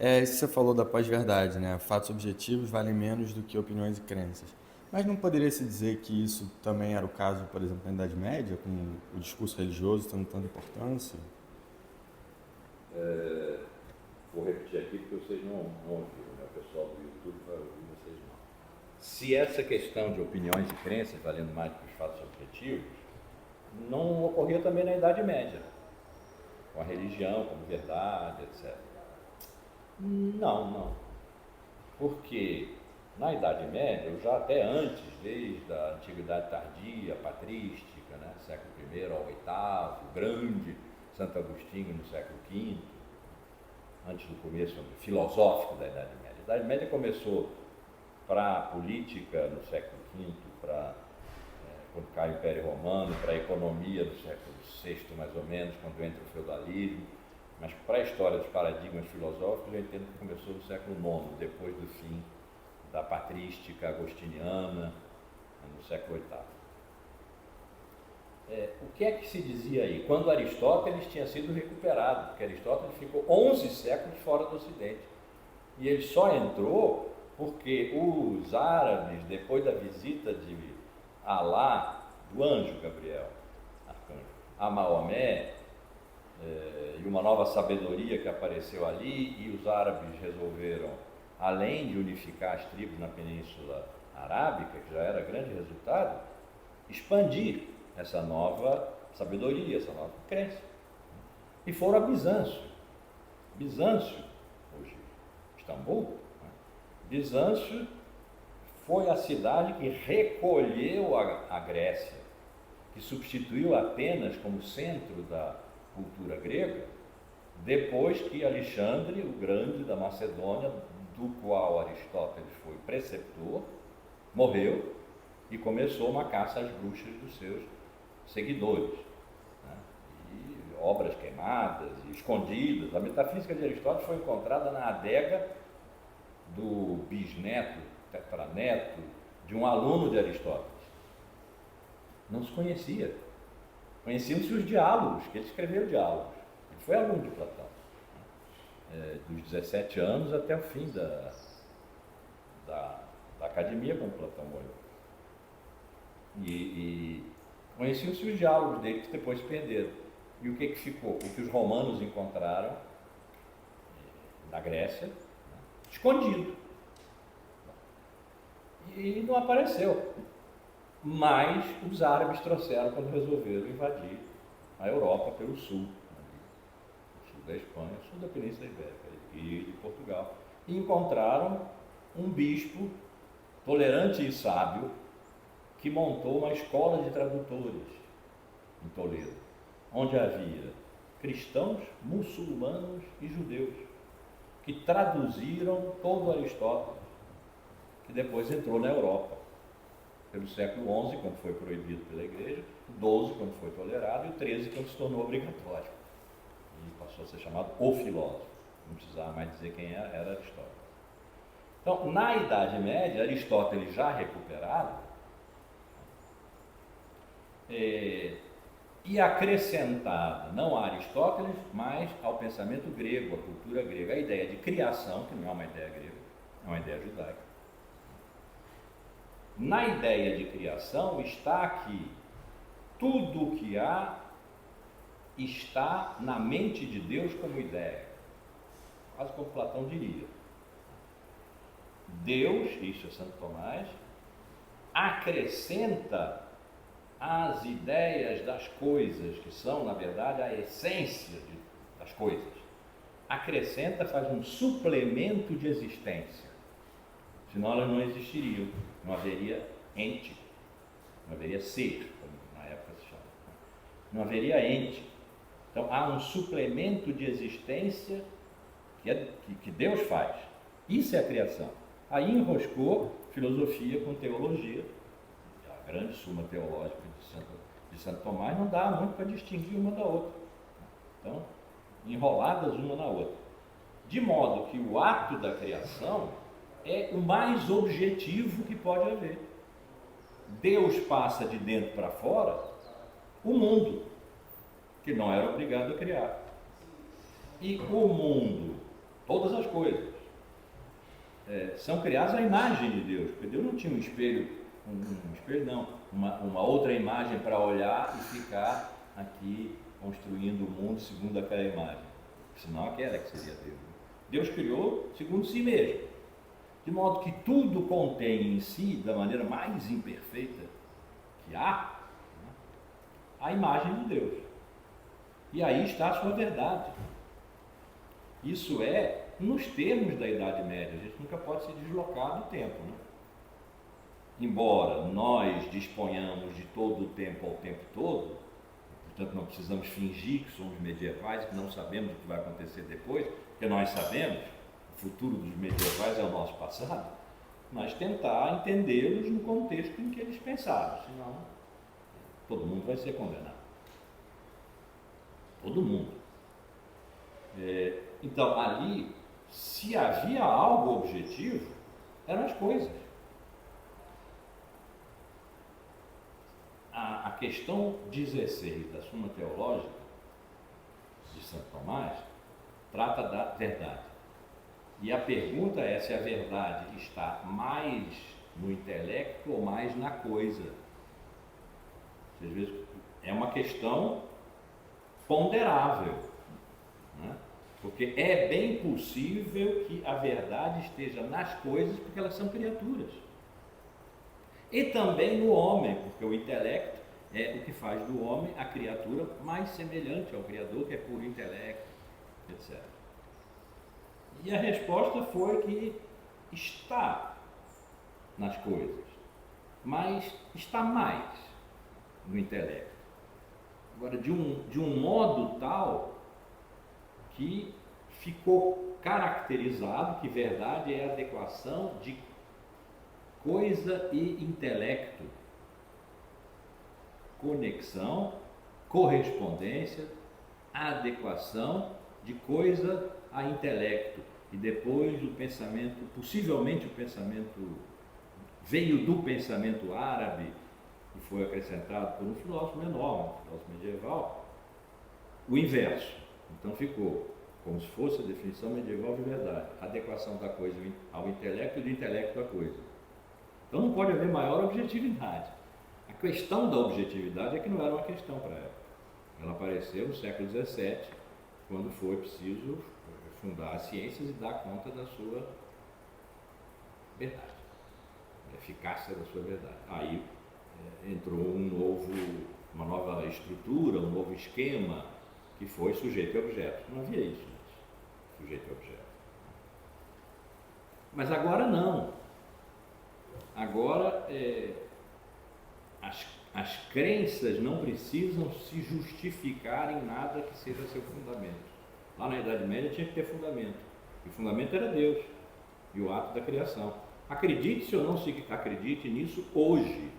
Isso que você falou da pós-verdade, né? Fatos objetivos valem menos do que opiniões e crenças. Mas não poderia se dizer que isso também era o caso, por exemplo, na Idade Média, com o discurso religioso tendo tanta importância? Vou repetir aqui porque vocês não ouviram, né? O pessoal do YouTube vai ouvir, vocês não. Se essa questão de opiniões e crenças valendo mais do que os fatos objetivos, não ocorria também na Idade Média, com a religião como verdade, etc. Não. Porque na Idade Média, ou já até antes, desde a Antiguidade Tardia, Patrística, né, século I ao VIII, o grande Santo Agostinho no século V, antes do começo filosófico da Idade Média. A Idade Média começou para a política no século V, quando cai o Império Romano, para a economia no século VI, mais ou menos, quando entra o feudalismo. Mas para a história dos paradigmas filosóficos, eu entendo que começou no século IX, depois do fim da patrística agostiniana, no século VIII. O que é que se dizia aí? Quando Aristóteles tinha sido recuperado, porque Aristóteles ficou 11 séculos fora do Ocidente. E ele só entrou porque os árabes, depois da visita de Alá, do anjo Gabriel, arcanjo, a Maomé, e uma nova sabedoria que apareceu ali, e os árabes resolveram, além de unificar as tribos na Península Arábica, que já era grande resultado, expandir essa nova sabedoria, essa nova crença. E foram a Bizâncio. Bizâncio, hoje Istambul, né? Bizâncio foi a cidade que recolheu a Grécia, que substituiu Atenas como centro da cultura grega, depois que Alexandre, o Grande da Macedônia, do qual Aristóteles foi preceptor, morreu e começou uma caça às bruxas dos seus seguidores, né? E obras queimadas e escondidas. A metafísica de Aristóteles foi encontrada na adega do bisneto, tetraneto, de um aluno de Aristóteles. Não se conhecia. Conheciam-se os diálogos, que ele escreveu diálogos. Ele foi aluno de Platão, dos 17 anos até o fim da academia, quando Platão morreu. E conheciam-se os diálogos dele, que depois se perderam. E o que ficou? O que os romanos encontraram na Grécia, né, escondido. E não apareceu. Mas os árabes trouxeram quando resolveram invadir a Europa pelo sul, o sul da Espanha, o sul da Península Ibérica e de Portugal. E encontraram um bispo tolerante e sábio que montou uma escola de tradutores em Toledo, onde havia cristãos, muçulmanos e judeus, que traduziram todo Aristóteles, que depois entrou na Europa, pelo século XI, quando foi proibido pela Igreja, o XII, quando foi tolerado, e o XIII, quando se tornou obrigatório. E passou a ser chamado o filósofo. Não precisava mais dizer quem era Aristóteles. Então, na Idade Média, Aristóteles já recuperado, e acrescentada não a Aristóteles, mas ao pensamento grego, à cultura grega, a ideia de criação, que não é uma ideia grega, é uma ideia judaica. Na ideia de criação está que tudo o que há está na mente de Deus como ideia, quase como Platão diria. Deus, isso é Santo Tomás, acrescenta as ideias das coisas, que são, na verdade, a essência das coisas. Acrescenta, faz um suplemento de existência. Senão elas não existiriam, não haveria ente, não haveria ser, como na época se chama. Não haveria ente. Então há um suplemento de existência que Deus faz. Isso é a criação. Aí enroscou filosofia com teologia. A grande suma teológica de Santo Tomás não dá muito para distinguir uma da outra. Então, enroladas uma na outra. De modo que o ato da criação é o mais objetivo que pode haver. Deus passa de dentro para fora o mundo, que não era obrigado a criar. E o mundo, todas as coisas, são criadas à imagem de Deus, porque Deus não tinha um espelho, uma outra imagem para olhar e ficar aqui construindo o mundo segundo aquela imagem. Senão aquela que seria Deus. Deus criou segundo si mesmo. De modo que tudo contém em si, da maneira mais imperfeita que há, a imagem de Deus. E aí está a sua verdade. Isso é nos termos da Idade Média. A gente nunca pode se deslocar do tempo, né? Embora nós disponhamos de todo o tempo ao tempo todo, portanto não precisamos fingir que somos medievais, que não sabemos o que vai acontecer depois, porque nós sabemos. O futuro dos medievais é o nosso passado, mas tentar entendê-los no contexto em que eles pensaram, senão todo mundo vai ser condenado. Todo mundo. Então, ali, se havia algo objetivo, eram as coisas. A questão 16 da Suma Teológica de Santo Tomás trata da verdade. E a pergunta é se a verdade está mais no intelecto ou mais na coisa. Às vezes é uma questão ponderável, né? Porque é bem possível que a verdade esteja nas coisas, porque elas são criaturas. E também no homem, porque o intelecto é o que faz do homem a criatura mais semelhante ao Criador, que é puro intelecto, etc. E a resposta foi que está nas coisas, mas está mais no intelecto. Agora, de um modo tal que ficou caracterizado que verdade é a adequação de coisa e intelecto, conexão, correspondência, adequação de coisa a intelecto. E depois o pensamento, possivelmente o pensamento veio do pensamento árabe e foi acrescentado por um filósofo menor, um filósofo medieval, o inverso. Então ficou como se fosse a definição medieval de verdade, a adequação da coisa ao intelecto e do intelecto à coisa. Então não pode haver maior objetividade. A questão da objetividade é que não era uma questão para ela. Ela apareceu no século XVII, quando foi preciso fundar as ciências e dar conta da sua verdade, da eficácia da sua verdade. Aí entrou uma nova estrutura, um novo esquema, que foi sujeito e objeto. Não havia isso antes, sujeito e objeto. Mas agora não. Agora as crenças não precisam se justificar em nada que seja seu fundamento. Lá na Idade Média tinha que ter fundamento. E o fundamento era Deus e o ato da criação. Acredite-se ou não se acredite nisso hoje.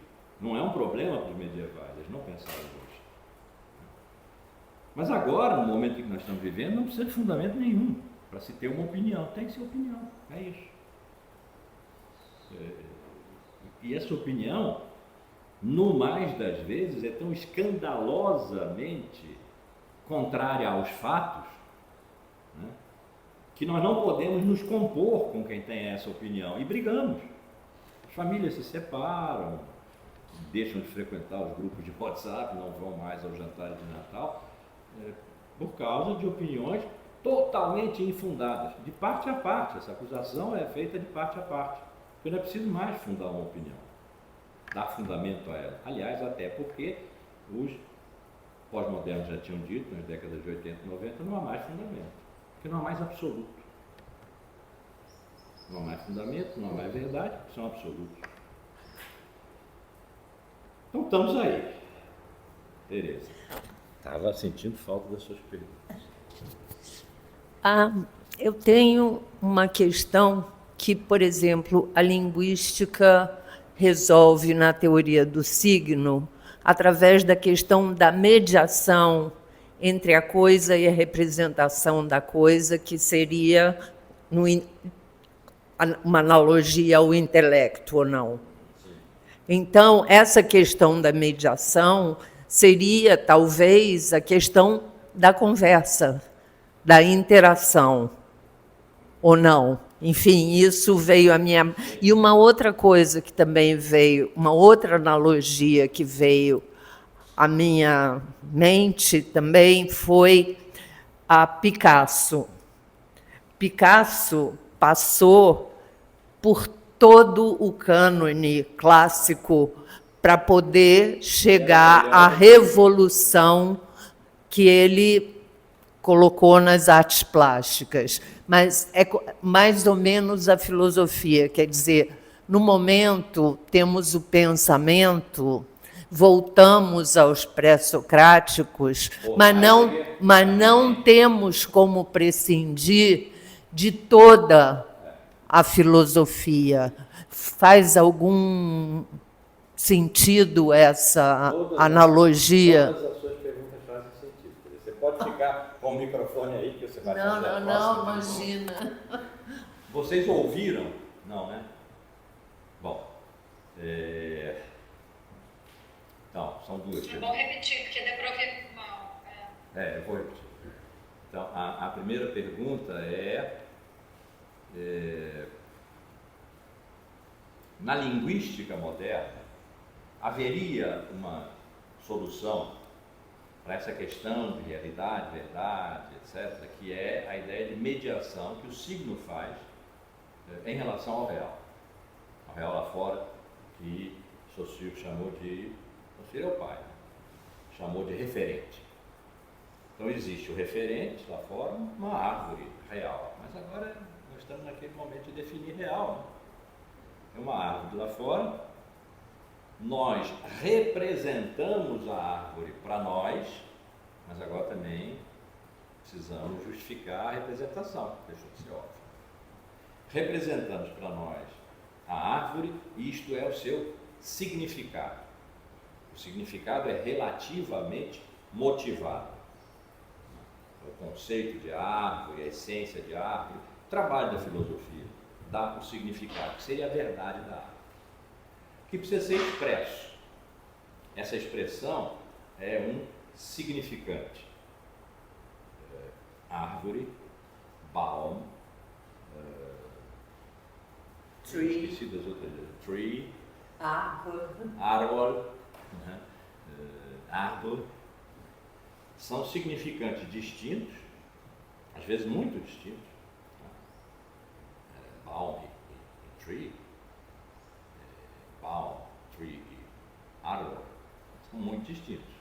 Não é um problema para os medievais, eles não pensaram hoje. Mas agora, no momento em que nós estamos vivendo, não precisa de fundamento nenhum para se ter uma opinião. Tem que ser opinião, é isso. E essa opinião, no mais das vezes, é tão escandalosamente contrária aos fatos, né, que nós não podemos nos compor com quem tem essa opinião e brigamos. As famílias se separam, deixam de frequentar os grupos de WhatsApp, não vão mais ao jantar de Natal, por causa de opiniões totalmente infundadas, de parte a parte. Essa acusação é feita de parte a parte, porque não é preciso mais fundar uma opinião, dar fundamento a ela. Aliás, até porque os pós-modernos já tinham dito, nas décadas de 80 e 90, não há mais fundamento, porque não há mais absoluto. Não há mais fundamento, não há mais verdade, são absolutos. Então estamos aí, Tereza. Estava sentindo falta das suas perguntas. Eu tenho uma questão que, por exemplo, a linguística resolve na teoria do signo através da questão da mediação entre a coisa e a representação da coisa, que seria uma analogia ao intelecto ou não. Então, essa questão da mediação seria, talvez, a questão da conversa, da interação, ou não. Enfim, isso veio à minha... E uma outra coisa que também veio, uma outra analogia que veio à minha mente também foi a Picasso. Picasso passou por todo o cânone clássico para poder chegar à revolução que ele colocou nas artes plásticas. Mas é mais ou menos a filosofia, quer dizer, no momento temos o pensamento, voltamos aos pré-socráticos, mas não temos como prescindir de toda a filosofia. Faz algum sentido essa analogia? Todas as suas perguntas fazem sentido. Você pode ficar com o microfone aí, que você vai fazer a próxima imagina. pergunta. Vocês ouviram? Não, né? Bom, então, são duas perguntas. É bom repetir, porque deu para ouvir mal. Eu vou repetir. Então, a primeira pergunta na linguística moderna, haveria uma solução para essa questão de realidade, verdade, etc., que é a ideia de mediação que o signo faz em relação ao real lá fora, que Saussure chamou de... Saussure é o pai, chamou de referente. Então existe o referente lá fora, uma árvore real, mas agora nós estamos naquele momento de definir real, né? É uma árvore lá fora, nós representamos a árvore para nós, mas agora também precisamos justificar a representação, deixa de ser óbvio. Representamos para nós a árvore, isto é o seu significado. O significado é relativamente motivado. O conceito de árvore, a essência de árvore, o trabalho da filosofia dá o significado, que seria a verdade da árvore, que precisa ser expresso. Essa expressão é um significante. Árvore, baum, Tree. esqueci das outras, tree, Árvore. árbol, né? Árvore, são significantes distintos, às vezes muito distintos. Baum e tree, baum, tree e árbol, são muito distintos.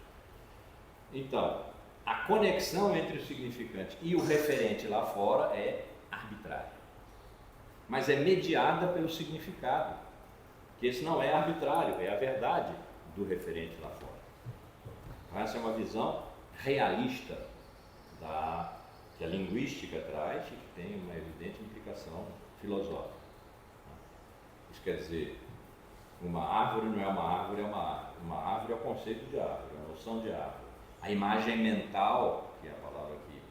Então, a conexão entre o significante e o referente lá fora é arbitrária, mas é mediada pelo significado, que esse não é arbitrário, é a verdade do referente lá fora. Então, essa é uma visão realista que a linguística traz e que tem uma evidente implicação filosófica. Isso quer dizer, uma árvore não é uma árvore, é uma árvore. Uma árvore é o conceito de árvore, é a noção de árvore. A imagem mental, que é a palavra que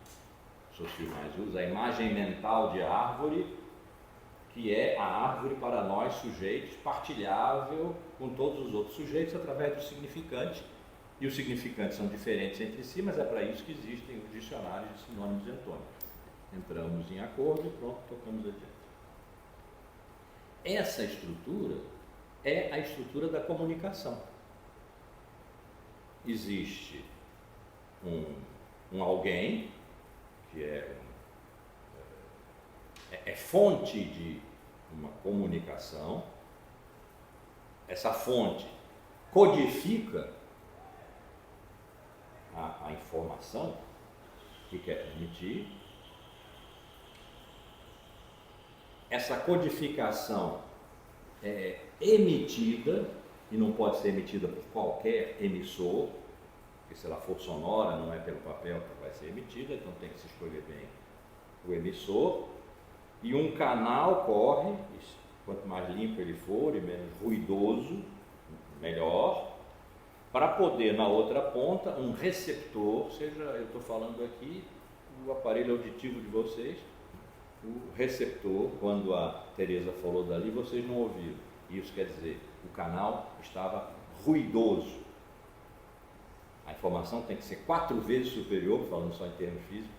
Saussure mais usa, a imagem mental de árvore, que é a árvore para nós sujeitos, partilhável com todos os outros sujeitos através do significante. E os significantes são diferentes entre si, mas é para isso que existem os dicionários de sinônimos e antônimos. Entramos em acordo e pronto, tocamos adiante. Essa estrutura é a estrutura da comunicação. Existe um alguém que é fonte de uma comunicação. Essa fonte codifica a informação que quer transmitir. Essa codificação é emitida, e não pode ser emitida por qualquer emissor, porque se ela for sonora, não é pelo papel que vai ser emitida, então tem que se escolher bem o emissor, e um canal corre, quanto mais limpo ele for e menos ruidoso, melhor, para poder, na outra ponta, um receptor, seja, eu estou falando aqui, o aparelho auditivo de vocês, o receptor, quando a Teresa falou dali, vocês não ouviram. Isso quer dizer, o canal estava ruidoso. A informação tem que ser 4 vezes superior, falando só em termos físicos,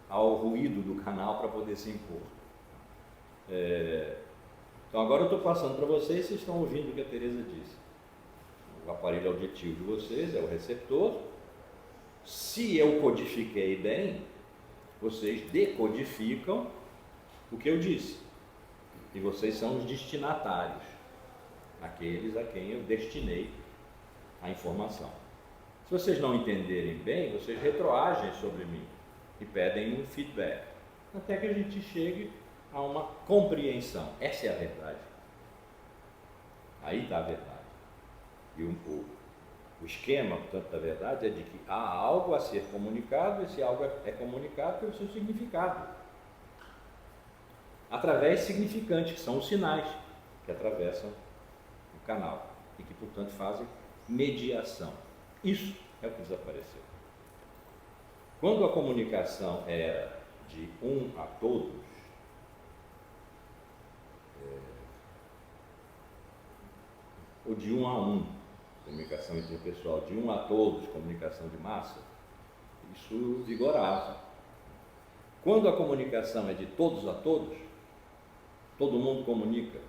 ao ruído do canal para poder se impor. Então agora eu estou passando para vocês, vocês estão ouvindo o que a Teresa disse. O aparelho auditivo de vocês é o receptor. Se eu codifiquei bem, vocês decodificam o que eu disse. E vocês são os destinatários, aqueles a quem eu destinei a informação. Se vocês não entenderem bem, vocês retroagem sobre mim e pedem um feedback, até que a gente chegue a uma compreensão. Essa é a verdade. Aí está a verdade. E o esquema, portanto, da verdade é de que há algo a ser comunicado, esse algo é comunicado pelo seu significado, através de significantes, que são os sinais que atravessam o canal e que, portanto, fazem mediação. Isso é o que desapareceu. Quando a comunicação era de um a todos, ou de um a um, comunicação interpessoal, de um a todos, comunicação de massa, isso vigorava. Quando a comunicação é de todos a todos, todo mundo comunica,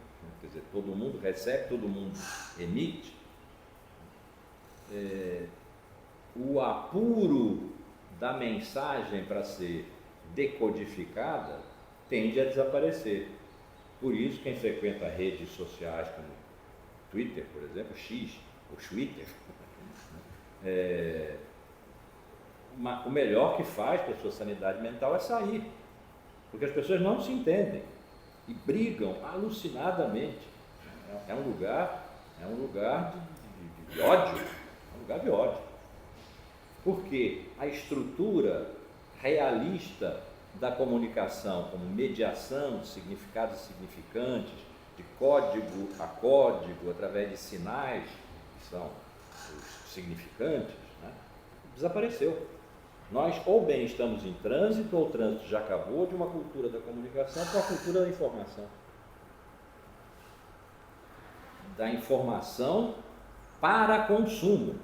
quer dizer, todo mundo recebe, todo mundo emite, o apuro da mensagem para ser decodificada tende a desaparecer. Por isso, quem frequenta redes sociais como Twitter, por exemplo, X, ou Twitter, o melhor que faz para a sua sanidade mental é sair, porque as pessoas não se entendem e brigam alucinadamente. É um lugar de ódio, é um lugar de ódio, porque a estrutura realista da comunicação, como mediação de significados significantes, de código a código, através de sinais, que são os significantes, né, desapareceu. Nós ou bem estamos em trânsito, ou o trânsito já acabou, de uma cultura da comunicação para uma cultura da informação. Da informação para consumo.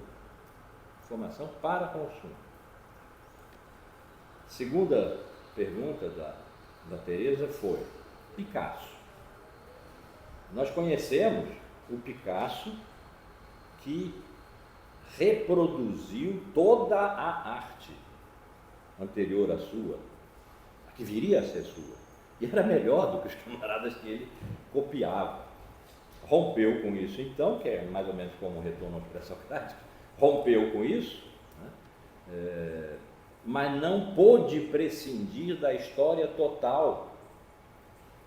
Informação para consumo. Segunda pergunta da Teresa foi Picasso. Nós conhecemos o Picasso que reproduziu toda a arte anterior à sua, a que viria a ser sua, e era melhor do que os camaradas que ele copiava. Rompeu com isso então, que é mais ou menos como um retorno ao pré-socrático, rompeu com isso, né? Mas não pôde prescindir da história total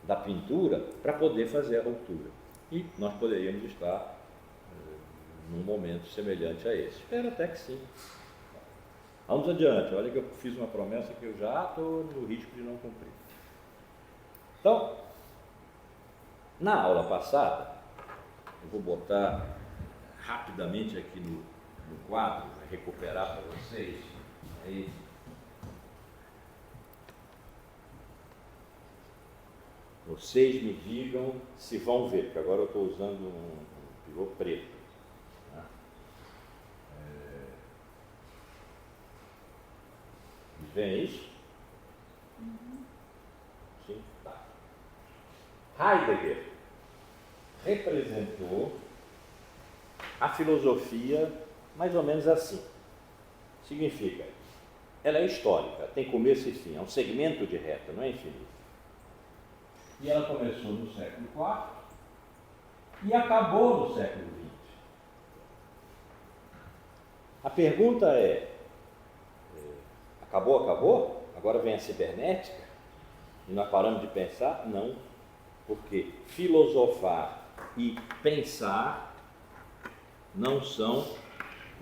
da pintura para poder fazer a ruptura. E nós poderíamos estar num momento semelhante a esse. Espero até que sim. Vamos adiante. Olha que eu fiz uma promessa que eu já estou no risco de não cumprir. Então, na aula passada, eu vou botar rapidamente aqui no quadro, para recuperar para vocês. Aí, vocês me digam se vão ver, porque agora eu estou usando um pivô preto. Tá? Vem isso? Sim? Tá. Heidegger representou a filosofia mais ou menos assim. Significa, ela é histórica, tem começo e fim, é um segmento de reta, não é infinito. E ela começou no século IV e acabou no século XX. A pergunta é, acabou? Agora vem a cibernética? E nós paramos de pensar? Não, porque filosofar e pensar não são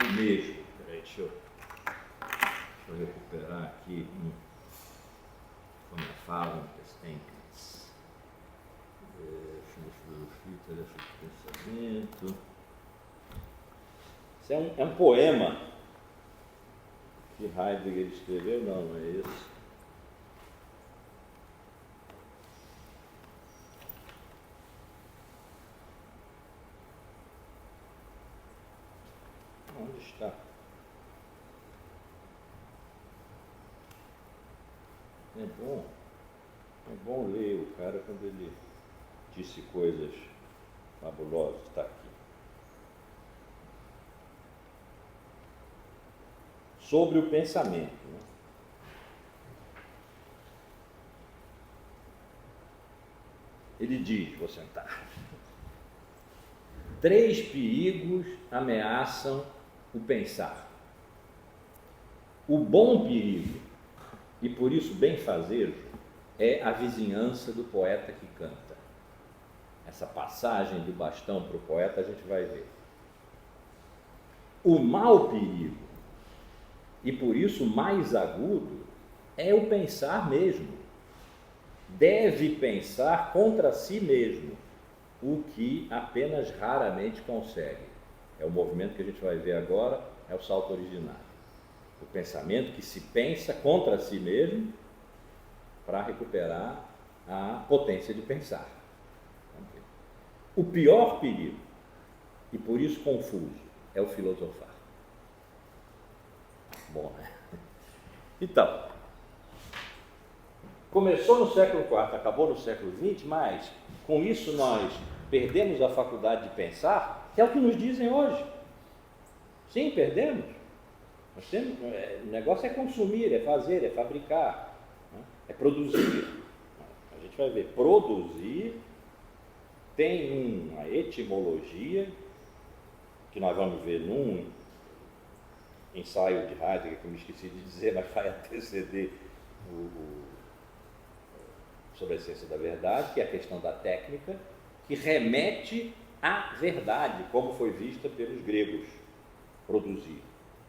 o mesmo. Peraí, deixa eu recuperar aqui como eu falo, Temples. Filosofia, tarefa de pensamento. Isso é um poema que Heidegger escreveu, não é esse. Onde está? É bom ler o cara quando ele disse coisas fabulosas. Está aqui. Sobre o pensamento. Né? Ele diz, vou sentar, 3 perigos ameaçam o pensar. O bom perigo, e por isso benfazejo, é a vizinhança do poeta que canta. Essa passagem do bastão para o poeta a gente vai ver. O mau perigo, e por isso mais agudo, é o pensar mesmo. Deve pensar contra si mesmo, o que apenas raramente consegue. É o movimento que a gente vai ver agora, é o salto originário. O pensamento que se pensa contra si mesmo para recuperar a potência de pensar. O pior perigo, e por isso confuso, é o filosofar. Bom, né? Então, começou no século IV, acabou no século XX, mas com isso nós perdemos a faculdade de pensar, que é o que nos dizem hoje. Sim, perdemos. Nós temos, o negócio é consumir, é fazer, é fabricar, né? É produzir. A gente vai ver, produzir tem uma etimologia, que nós vamos ver ensaio de Heidegger, que eu me esqueci de dizer, mas vai anteceder sobre a essência da verdade, que é a questão da técnica, que remete à verdade, como foi vista pelos gregos produzir.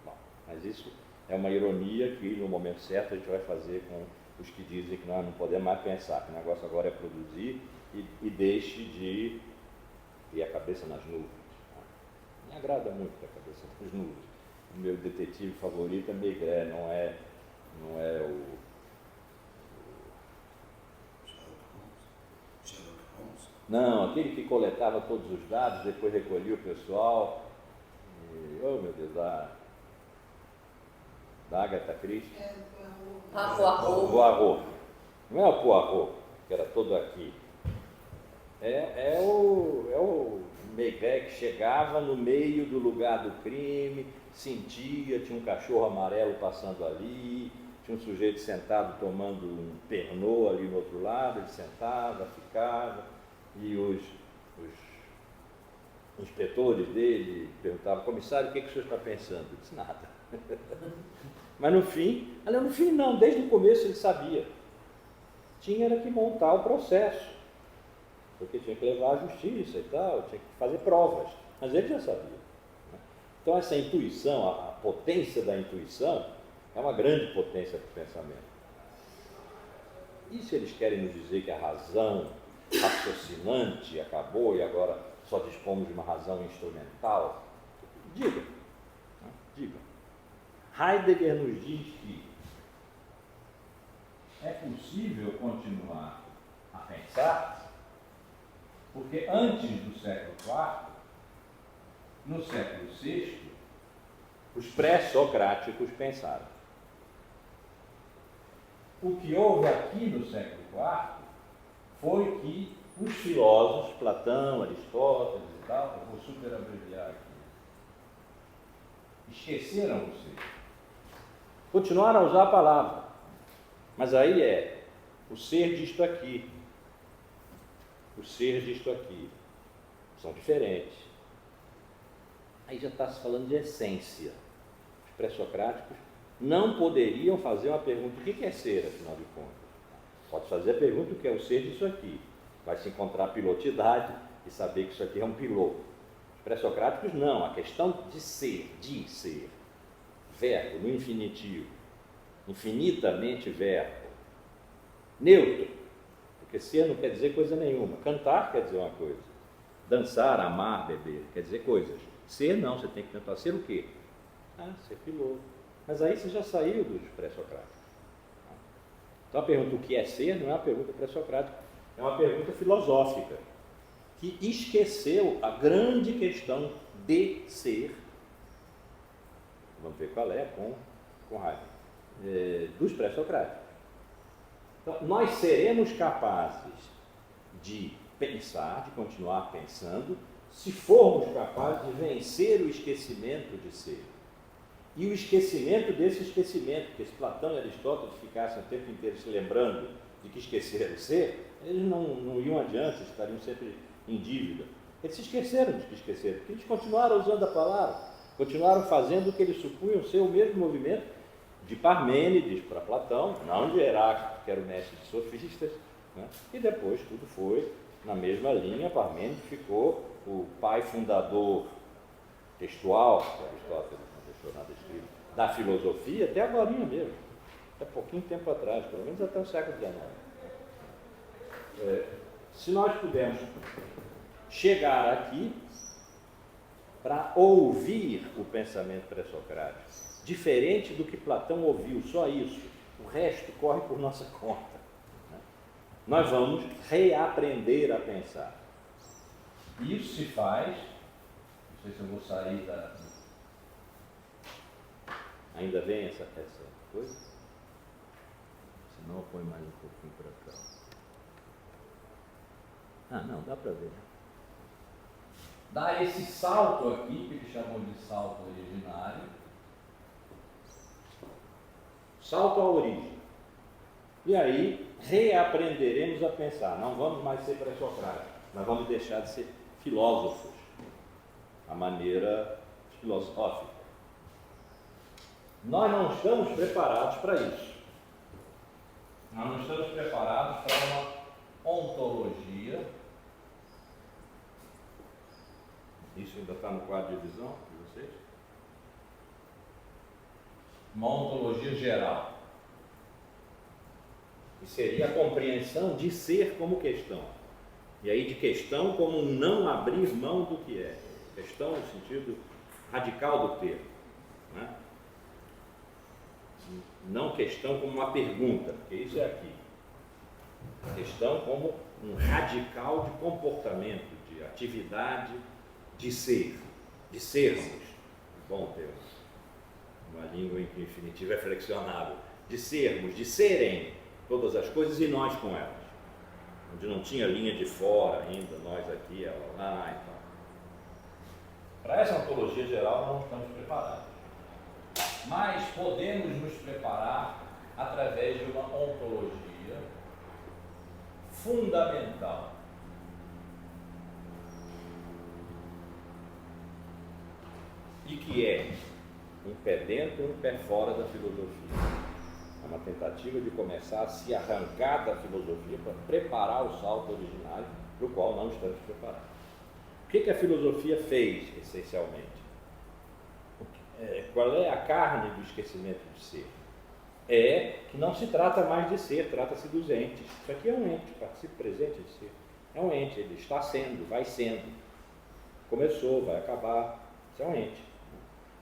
Bom, mas isso é uma ironia que, no momento certo, a gente vai fazer com os que dizem que nós não podemos mais pensar, que o negócio agora é produzir e deixe de ir a cabeça nas nuvens. Me agrada muito a cabeça nas nuvens. O meu detetive favorito é Maigret, não é o não, aquele que coletava todos os dados, depois recolhia o pessoal. E, oh meu Deus, da Agatha Christie. Poirot. Não é o Poirot, que era todo aqui. É o Maigret que chegava no meio do lugar do crime, sentia, tinha um cachorro amarelo passando ali, tinha um sujeito sentado tomando um Pernod ali no outro lado, ele sentava, ficava, e os inspetores dele perguntavam: comissário, o que o senhor está pensando? Ele disse: nada. Mas no fim não, desde o começo ele sabia. Tinha era que montar o processo, porque tinha que levar à justiça e tal, tinha que fazer provas, mas ele já sabia. Então essa intuição, a potência da intuição, é uma grande potência para o pensamento. E se eles querem nos dizer que a razão raciocinante acabou e agora só dispomos de uma razão instrumental, diga. Heidegger nos diz que é possível continuar a pensar, porque antes do século IV, no século VI, os pré-socráticos pensaram. O que houve aqui no século IV foi que os filósofos, Platão, Aristóteles e tal, eu vou super abreviar aqui, esqueceram o ser. Continuaram a usar a palavra, mas aí é o ser disto aqui, o ser disto aqui, são diferentes. Aí já está se falando de essência. Os pré-socráticos não poderiam fazer uma pergunta: o que é ser, afinal de contas? Pode fazer a pergunta: o que é o ser disso aqui? Vai se encontrar pilotidade e saber que isso aqui é um piloto. Os pré-socráticos não, a questão de ser, verbo no infinitivo, infinitamente verbo, neutro, porque ser não quer dizer coisa nenhuma, cantar quer dizer uma coisa, dançar, amar, beber, quer dizer coisas. Ser não, você tem que tentar ser o quê? Ser piloto. Mas aí você já saiu dos pré-socráticos. Então a pergunta: o que é ser, não é uma pergunta pré-socrática, é uma pergunta filosófica, que esqueceu a grande questão de ser. Vamos ver qual é com Heidegger, dos pré-socráticos. Então, nós seremos capazes de pensar, de continuar pensando, se formos capazes de vencer o esquecimento de ser. E o esquecimento desse esquecimento, porque se Platão e Aristóteles ficassem o tempo inteiro se lembrando de que esqueceram ser, eles não iam adiante, estariam sempre em dívida. Eles se esqueceram de que esqueceram, porque eles continuaram usando a palavra, continuaram fazendo o que eles supunham ser o mesmo movimento de Parmênides para Platão, não de Heráclito, que era o mestre de sofistas, né? E depois tudo foi na mesma linha. Parmênides ficou o pai fundador textual, que Aristóteles não deixou nada escrito, da filosofia, até agora mesmo, até pouquinho tempo atrás, pelo menos até o século XIX. Se nós pudermos chegar aqui para ouvir o pensamento pré-socrático, diferente do que Platão ouviu, só isso, o resto corre por nossa conta, né? Nós vamos reaprender a pensar. Isso se faz, não sei se eu vou sair da... Ainda vem essa coisa? Senão eu ponho mais um pouquinho para cá. Não, dá para ver, né? Dá esse salto aqui, que ele chamou de salto originário, salto à origem. E aí reaprenderemos a pensar. Não vamos mais ser pré-socráticos, mas vamos deixar de ser filósofos, a maneira filosófica. Nós não estamos preparados para isso. Nós não estamos preparados para uma ontologia. Isso ainda está no quadro de visão de vocês? Uma ontologia geral. Que seria a compreensão de ser como questão. E aí de questão como um não abrir mão do que é. Questão no sentido radical do termo. Né? Não questão como uma pergunta, porque isso é aqui. Questão como um radical de comportamento, de atividade, de ser, de sermos. Bom termo. Uma língua em que o infinitivo é flexionável. De sermos, de serem todas as coisas e nós com elas. Onde não tinha linha de fora ainda, nós aqui, ela lá e tal. Para essa ontologia geral não estamos preparados. Mas podemos nos preparar através de uma ontologia fundamental. E que é um pé dentro e um pé fora da filosofia. É uma tentativa de começar a se arrancar da filosofia para preparar o salto originário para o qual não estamos preparados. O que a filosofia fez, essencialmente? Qual é a carne do esquecimento de ser? É que não se trata mais de ser, trata-se dos entes. Isso aqui é um ente, participe presente de ser. É um ente, ele está sendo, vai sendo. Começou, vai acabar. Isso é um ente.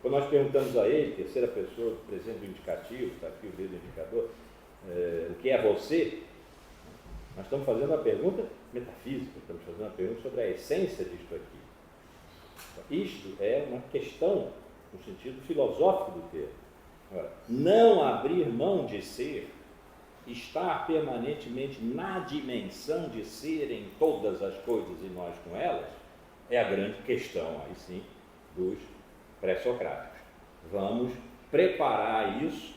Quando nós perguntamos a ele, terceira pessoa do presente do indicativo, está aqui o dedo indicador, o que é você? Nós estamos fazendo uma pergunta metafísica, estamos fazendo uma pergunta sobre a essência disto aqui. Isto é uma questão no sentido filosófico do termo. Agora, não abrir mão de ser, estar permanentemente na dimensão de ser em todas as coisas e nós com elas, é a grande questão, aí sim, dos pré-socráticos. Vamos preparar isso,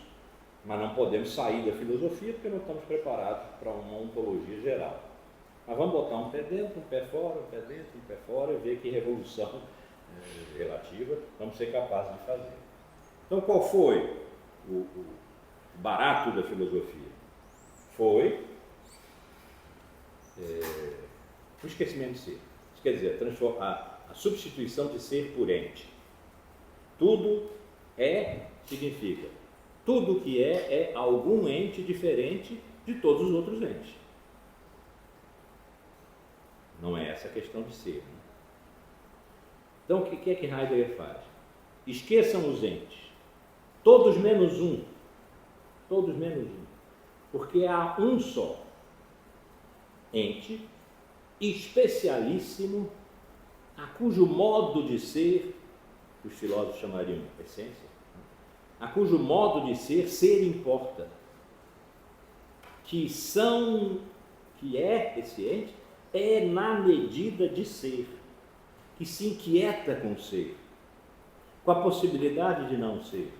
mas não podemos sair da filosofia porque não estamos preparados para uma ontologia geral. Mas vamos botar um pé dentro, um pé fora, um pé dentro, um pé fora, e ver que revolução relativa vamos ser capazes de fazer. Então, qual foi o barato da filosofia? Foi o esquecimento de ser. Isso quer dizer, a substituição de ser por ente. Tudo significa, tudo que é algum ente diferente de todos os outros entes. Não é essa a questão de ser. Né? Então, o que é que Heidegger faz? Esqueçam os entes. Todos menos um. Todos menos um. Porque há um só ente especialíssimo, a cujo modo de ser, os filósofos chamariam essência, a cujo modo de ser importa. Que é esse ente, é na medida de ser, que se inquieta com ser, com a possibilidade de não ser,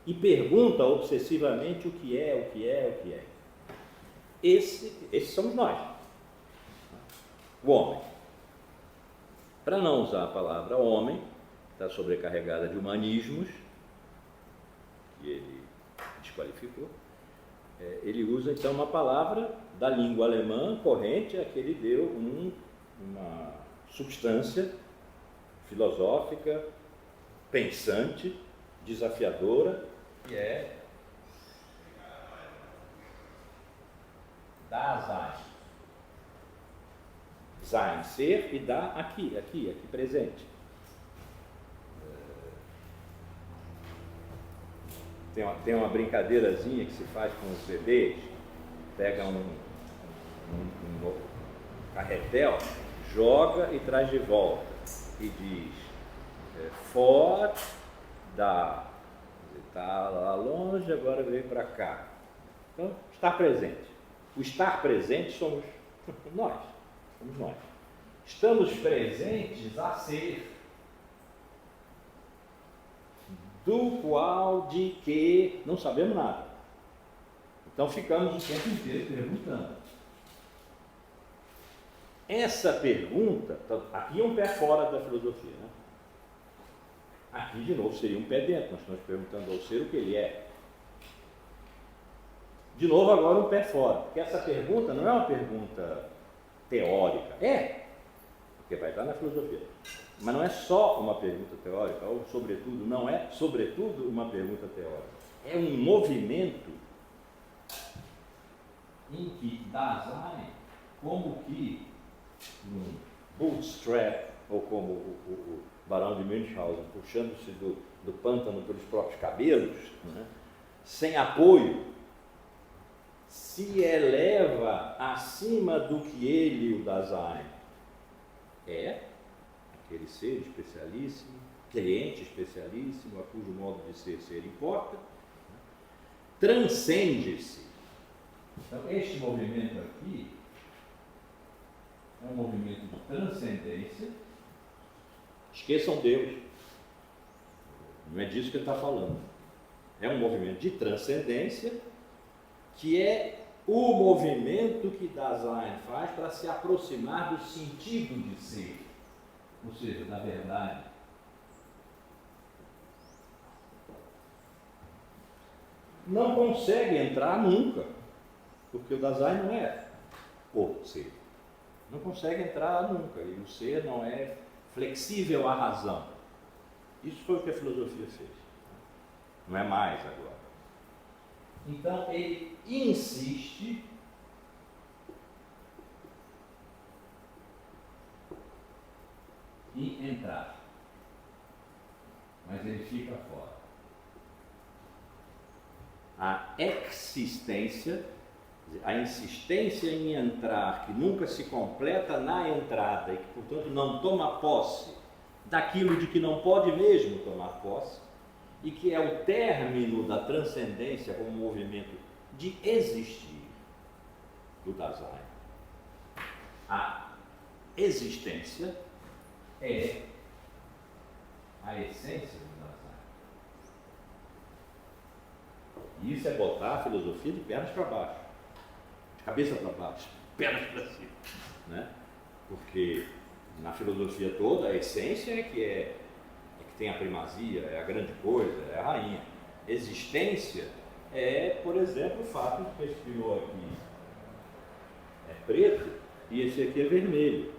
e pergunta obsessivamente o que é, o que é, o que é. Esses somos nós, o homem. Para não usar a palavra homem, está sobrecarregada de humanismos, que ele desqualificou, ele usa então uma palavra da língua alemã corrente, a que ele deu uma substância filosófica, pensante, desafiadora, que é Dasein. Sein, ser, e dá aqui presente. Tem uma brincadeirazinha que se faz com os bebês, pega um carretel, joga e traz de volta, e diz, fora da, está lá longe, agora veio para cá. Então, estar presente. O estar presente somos nós. Somos nós. Estamos presentes a ser, do qual, de que, não sabemos nada. Então ficamos o tempo inteiro perguntando. Essa pergunta, aqui é um pé fora da filosofia, né? Aqui, de novo, seria um pé dentro. Nós estamos perguntando ao ser o que ele é. De novo, agora um pé fora. Porque essa pergunta não é uma pergunta teórica. É, porque vai estar na filosofia. Mas não é só uma pergunta teórica, ou sobretudo, não é sobretudo uma pergunta teórica. É um movimento em que Dasein, como que um bootstrap, ou como o Barão de Münchhausen, puxando-se do pântano pelos próprios cabelos, né, sem apoio, se eleva acima do que ele, o Dasein, é, aquele ser especialíssimo, cliente especialíssimo, a cujo modo de ser importa, transcende-se. Então, este movimento aqui é um movimento de transcendência. Esqueçam Deus, não é disso que ele está falando. É um movimento de transcendência que é o movimento que Dasein faz para se aproximar do sentido de ser, ou seja, da verdade. Não consegue entrar nunca, porque o Dasein não é o ser. Não consegue entrar nunca, e o ser não é flexível à razão. Isso foi o que a filosofia fez. Não é mais agora. Então ele insiste em entrar, mas ele fica fora. A existência, a insistência em entrar, que nunca se completa na entrada e que, portanto, não toma posse daquilo de que não pode mesmo tomar posse, e que é o término da transcendência como movimento de existir do Dasein. A existência é a essência do Dasein. E isso é botar a filosofia de pernas para baixo, de cabeça para baixo, pernas para cima, né? Porque na filosofia toda a essência é que tem a primazia, é a grande coisa, é a rainha. Existência é, por exemplo, o fato de que esse pilô aqui é preto e esse aqui é vermelho.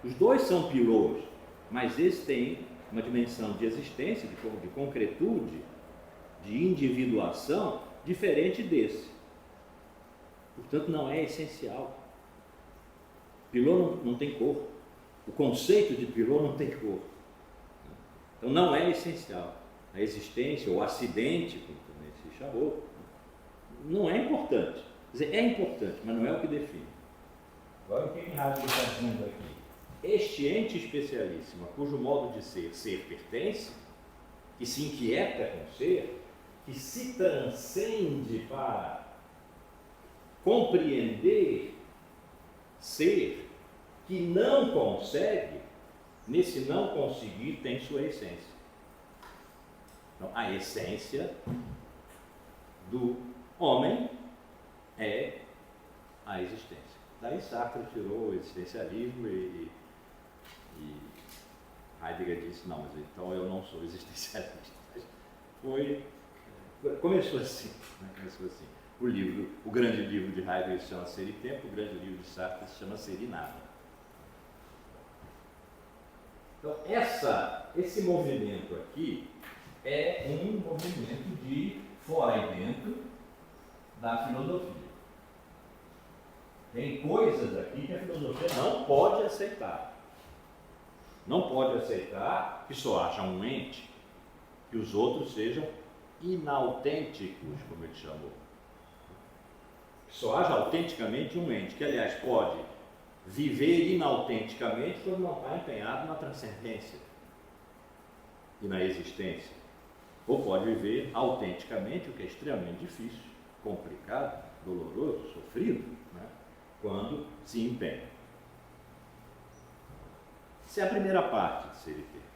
Os dois são pilôs, mas esse tem uma dimensão de existência, de concretude, de individuação, diferente desse. Portanto, não é essencial. Pilô não tem cor. O conceito de pilô não tem cor. Então não é essencial. A existência, ou o acidente, como também se chamou, não é importante. Quer dizer, é importante, mas não é o que define. Agora o que Heidegger está dizendo aqui? Este ente especialíssimo, a cujo modo de ser pertence, que se inquieta com ser, que se transcende para compreender ser, que não consegue, nesse não conseguir tem sua essência. Então, a essência do homem é a existência. Daí Sartre tirou o existencialismo e Heidegger disse, não, mas então eu não sou existencialista. Começou assim, né? Começou assim. O grande livro de Heidegger se chama Ser e Tempo, o grande livro de Sartre se chama Ser e Nada. Então, esse movimento aqui é um movimento de fora e dentro da filosofia. Tem coisas aqui que a filosofia não pode aceitar. Não pode aceitar que só haja um ente, que os outros sejam inautênticos, como ele chamou. Que só haja autenticamente um ente, que aliás pode viver inautenticamente quando não está empenhado na transcendência e na existência. Ou pode viver autenticamente, o que é extremamente difícil, complicado, doloroso, sofrido, né? Quando se empenha. Essa é a primeira parte de Ser e Tempo.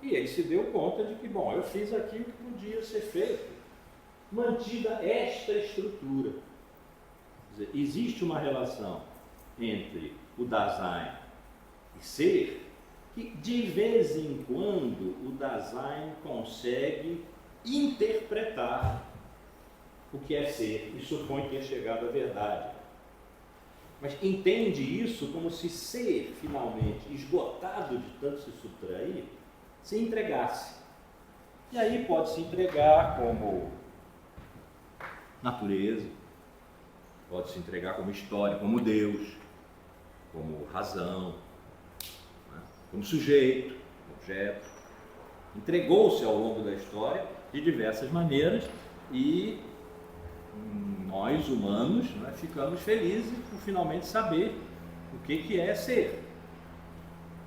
E ele se deu conta de que, bom, eu fiz aquilo que podia ser feito, mantida esta estrutura. Quer dizer, existe uma relação entre o Dasein e ser, que de vez em quando o Dasein consegue interpretar o que é ser e supõe ter chegado à verdade. Mas entende isso como se ser, finalmente, esgotado de tanto se subtrair, se entregasse. E aí pode se entregar como natureza, pode se entregar como história, como Deus, como razão, né? Como sujeito, objeto. Entregou-se ao longo da história de diversas maneiras e nós, humanos, né, ficamos felizes por finalmente saber o que é ser.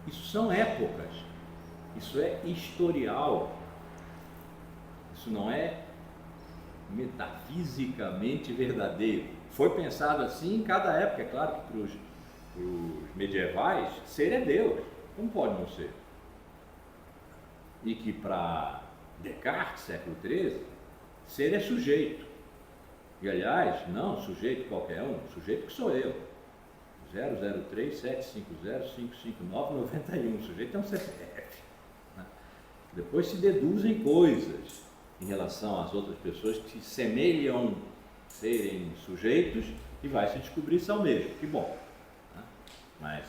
Isso são épocas, isso é historial, isso não é metafisicamente verdadeiro. Foi pensado assim em cada época. É claro que para os medievais, ser é Deus, como pode não ser? E que para Descartes, século XIII, ser é sujeito. E aliás, não sujeito qualquer um, sujeito que sou eu. 00375055991, o sujeito é um CPF. Né? Depois se deduzem coisas em relação às outras pessoas que se semelham serem sujeitos e vai se descobrir se é o mesmo. Que bom. Né? Mas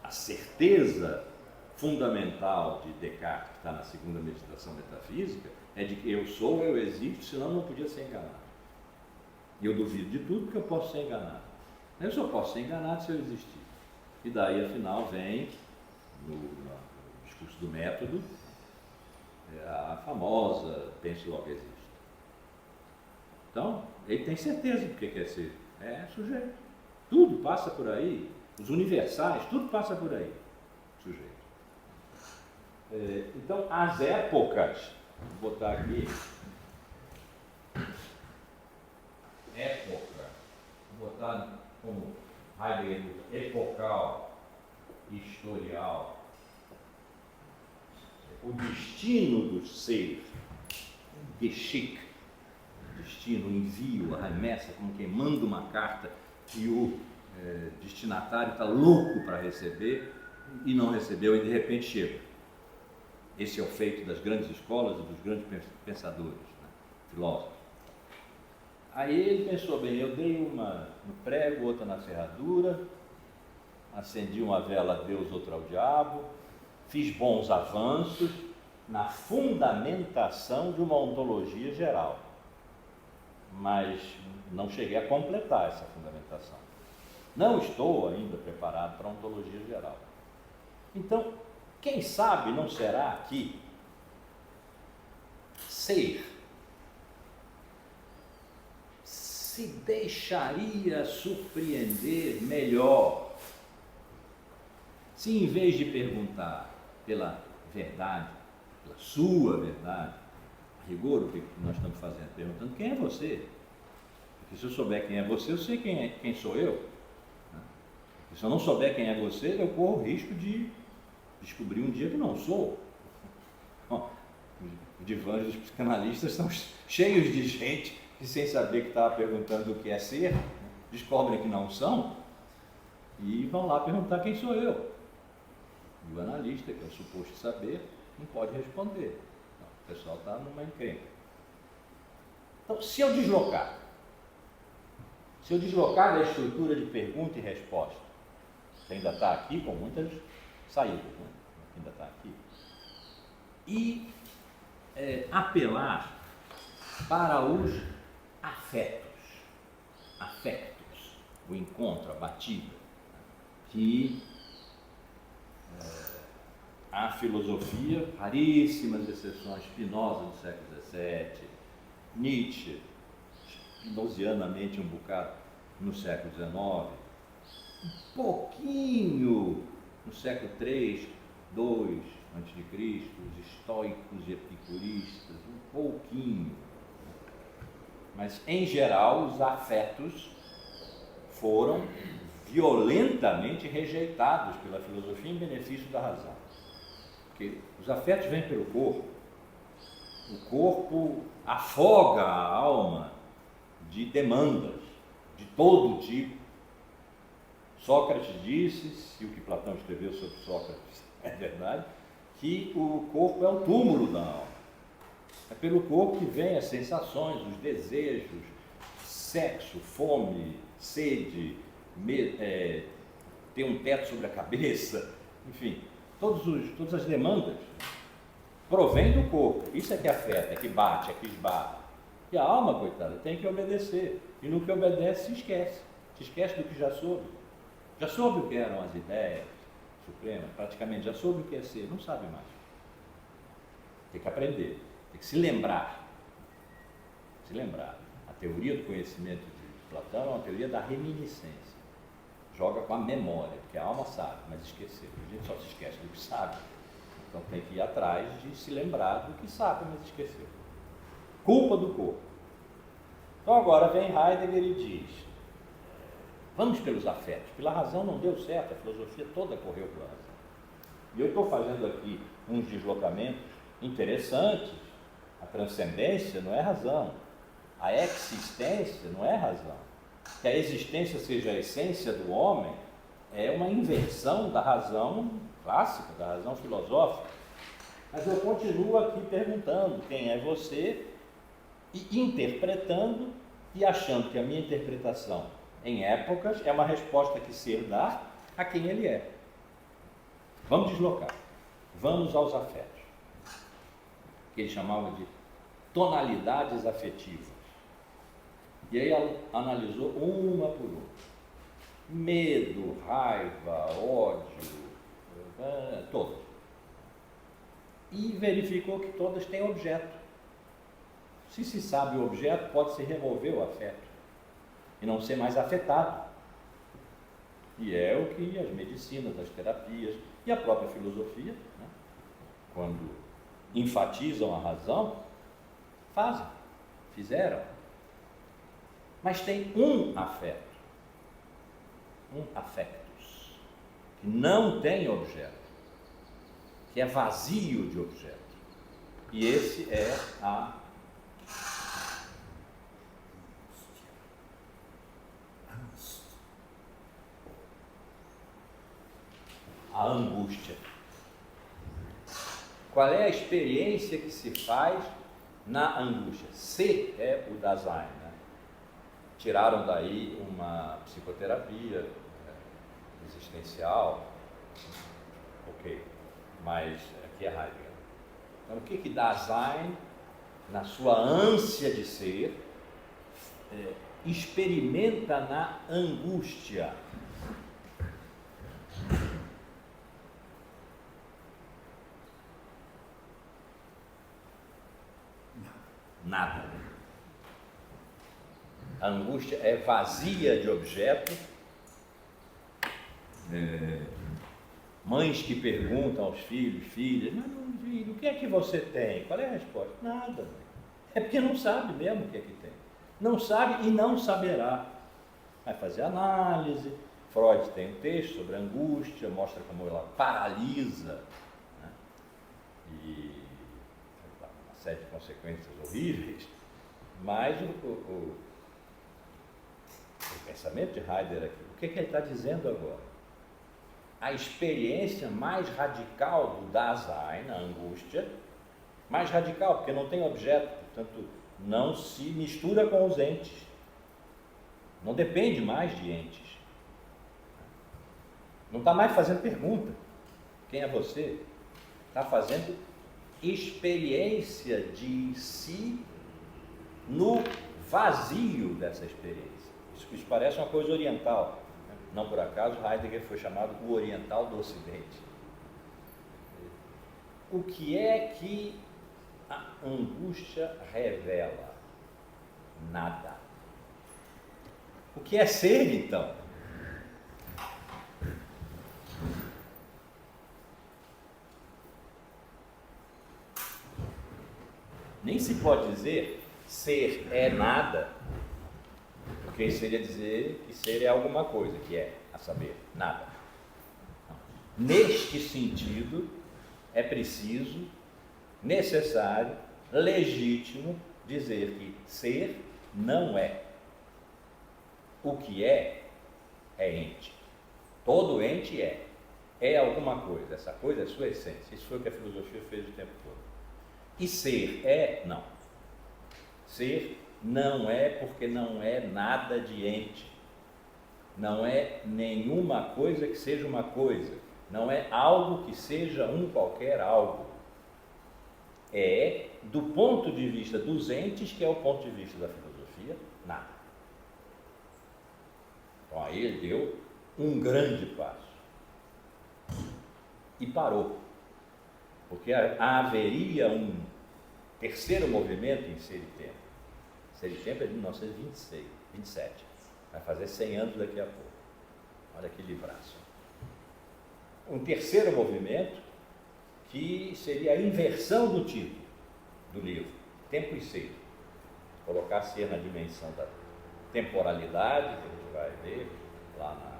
a certeza fundamental de Descartes, que está na segunda meditação metafísica, é de que eu sou, eu existo, senão eu não podia ser enganado. E eu duvido de tudo porque eu posso ser enganado. Eu só posso ser enganado se eu existir. E daí, afinal, vem, no discurso do método, a famosa penso logo existo. Então, ele tem certeza do que quer ser. É sujeito. Tudo passa por aí. Os universais, tudo passa por aí. Sujeito. Então, as épocas, vou botar aqui, época, vou botar como Heidegger, epocal, historial, o destino do ser, Geschick, destino, envio, a remessa, como quem manda uma carta e o destinatário está louco para receber e não recebeu e de repente chega. Esse é o feito das grandes escolas e dos grandes pensadores, né? Filósofos. Aí ele pensou, bem, eu dei uma no prego, outra na ferradura, acendi uma vela a Deus, outra ao diabo, fiz bons avanços na fundamentação de uma ontologia geral, mas não cheguei a completar essa fundamentação. Não estou ainda preparado para a ontologia geral. Então, quem sabe não será que ser se deixaria surpreender melhor se, em vez de perguntar pela verdade, pela sua verdade, a rigor, o que nós estamos fazendo? Perguntando quem é você. Porque se eu souber quem é você, eu sei quem sou eu. E se eu não souber quem é você, eu corro o risco de descobrir um dia que não sou. Bom, os divãs dos psicanalistas estão cheios de gente que, sem saber que estava perguntando o que é ser, descobrem que não são e vão lá perguntar quem sou eu. E o analista, que é o suposto saber, não pode responder. Não, o pessoal está numa encrenca. Então, se eu deslocar da estrutura de pergunta e resposta, você ainda está aqui com muitas saídas, né? Ainda está aqui, e apelar para os afectos, o encontro, a batida, que a filosofia, raríssimas exceções, Spinoza do século XVII, Nietzsche, spinozianamente um bocado no século XIX, um pouquinho no século III, II a.C., os estoicos e epicuristas, um pouquinho. Mas, em geral, os afetos foram violentamente rejeitados pela filosofia em benefício da razão. Porque os afetos vêm pelo corpo. O corpo afoga a alma de demandas de todo tipo Sócrates disse, se o que Platão escreveu sobre Sócrates é verdade, que o corpo é o túmulo da alma. É pelo corpo que vêm as sensações, os desejos, sexo, fome, sede, ter um teto sobre a cabeça, enfim, todas as demandas provém do corpo. Isso é que afeta, é que bate, é que esbarra. E a alma, coitada, tem que obedecer. E no que obedece se esquece. Se esquece do que já soube. Já soube o que eram as ideias supremas, praticamente já soube o que é ser, não sabe mais. Tem que aprender, tem que se lembrar. Se lembrar. A teoria do conhecimento de Platão é uma teoria da reminiscência. Joga com a memória, porque a alma sabe, mas esqueceu. A gente só se esquece do que sabe. Então tem que ir atrás de se lembrar do que sabe, mas esqueceu. Culpa do corpo. Então agora vem Heidegger e diz: vamos pelos afetos. Pela razão não deu certo, a filosofia toda correu pela razão. E eu estou fazendo aqui uns deslocamentos interessantes. A transcendência não é razão. A existência não é razão. Que a existência seja a essência do homem é uma inversão da razão clássica, da razão filosófica. Mas eu continuo aqui perguntando quem é você e interpretando e achando que a minha interpretação em épocas é uma resposta que ser dá a quem ele é. Vamos deslocar. Vamos aos afetos, que ele chamava de tonalidades afetivas. E aí ela analisou uma por uma. Medo, raiva, ódio, todas. E verificou que todas têm objeto. Se se sabe o objeto, pode-se remover o afeto e não ser mais afetado. E é o que as medicinas, as terapias e a própria filosofia, né, quando enfatizam a razão, fazem, fizeram. Mas tem um afeto, um affectus, que não tem objeto, que é vazio de objeto. E esse é a angústia. Qual é a experiência que se faz na angústia? Se é o Dasein, né? Tiraram daí uma psicoterapia existencial, ok, mas aqui é Heidegger. Então, o que Dasein, na sua ânsia de ser, experimenta na angústia? Nada. A angústia é vazia de objeto. Mães que perguntam aos filhos, filhas, mas filho, o que é que você tem? Qual é a resposta? Nada. É porque não sabe mesmo o que é que tem. Não sabe e não saberá. Vai fazer análise. Freud tem um texto sobre a angústia, mostra como ela paralisa, né? E uma série de consequências horríveis. Mas o pensamento de Heidegger aqui, o que ele está dizendo agora? A experiência mais radical do Dasein, a angústia, mais radical, porque não tem objeto, portanto, não se mistura com os entes, não depende mais de entes, não está mais fazendo pergunta, quem é você? Está fazendo experiência de si no vazio dessa experiência. Isso parece uma coisa oriental. Não por acaso Heidegger foi chamado o oriental do Ocidente. O que é que a angústia revela? Nada. O que é ser, então? Nem se pode dizer ser é nada, porque isso seria dizer que ser é alguma coisa, que é, a saber, nada. Neste sentido, é preciso, necessário, legítimo dizer que ser não é. O que é ente. Todo ente é alguma coisa, essa coisa é sua essência. Isso foi o que a filosofia fez o tempo todo. E ser é? Não. Ser não é porque não é nada de ente. Não é nenhuma coisa que seja uma coisa. Não é algo que seja um qualquer algo. É, do ponto de vista dos entes, que é o ponto de vista da filosofia, nada. Então aí ele deu um grande passo. E parou. Porque haveria um terceiro movimento em Ser e Tempo. Ser e Tempo é de 1926, 27. Vai fazer 100 anos daqui a pouco. Olha que livraço. Um terceiro movimento que seria a inversão do título do livro, Tempo e Ser. Colocar ser na dimensão da temporalidade, que a gente vai ver lá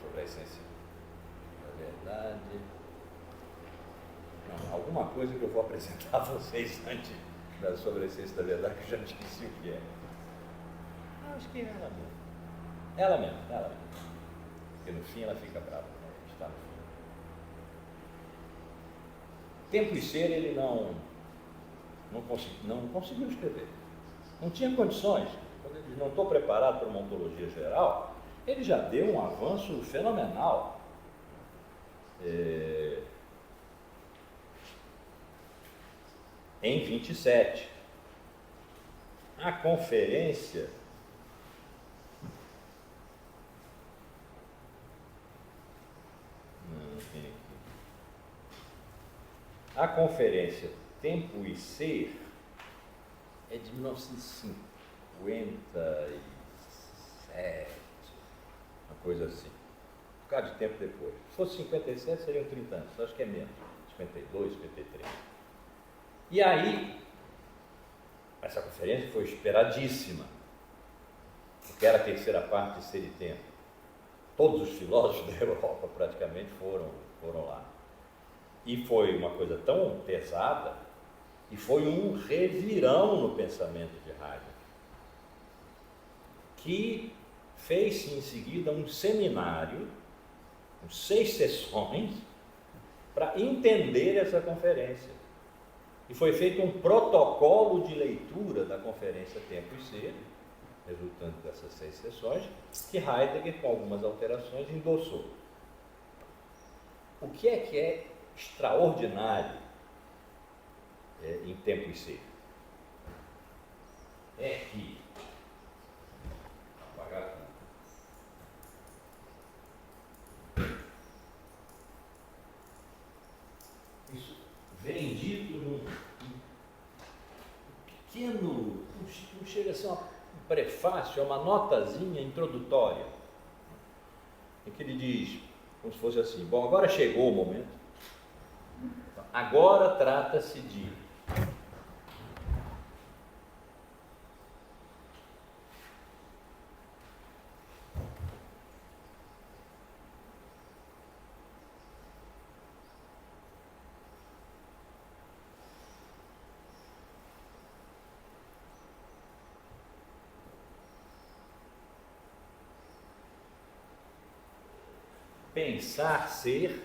sobre a essência da verdade. Não, alguma coisa que eu vou apresentar a vocês antes sobre a essência da verdade, que eu já esqueci o que é. Acho que é ela mesmo. Ela mesmo. Porque no fim ela fica brava, né? Está no fim. Tempo e Ser ele não conseguiu escrever. Não tinha condições. Quando ele diz, não estou preparado para uma ontologia geral, ele já deu um avanço fenomenal. Em 27, a conferência Tempo e Ser é de 1957, uma coisa assim, um bocado de tempo depois. Se fosse 57 seriam 30 anos, acho que é menos, 52, 53. E aí, essa conferência foi esperadíssima, porque era a terceira parte de Ser e Tempo. Todos os filósofos da Europa praticamente foram lá. E foi uma coisa tão pesada, e foi um revirão no pensamento de Heidegger, que fez-se em seguida um seminário, com 6 sessões, para entender essa conferência. E foi feito um protocolo de leitura da conferência Tempo e Ser, resultante dessas 6 sessões, que Heidegger, com algumas alterações, endossou. O que é extraordinário em Tempo e Ser? É que apagar aqui. Isso vem dito num pequeno, não chega a ser um prefácio, é uma notazinha introdutória, em que ele diz, como se fosse assim, bom, agora chegou o momento, agora trata-se de pensar ser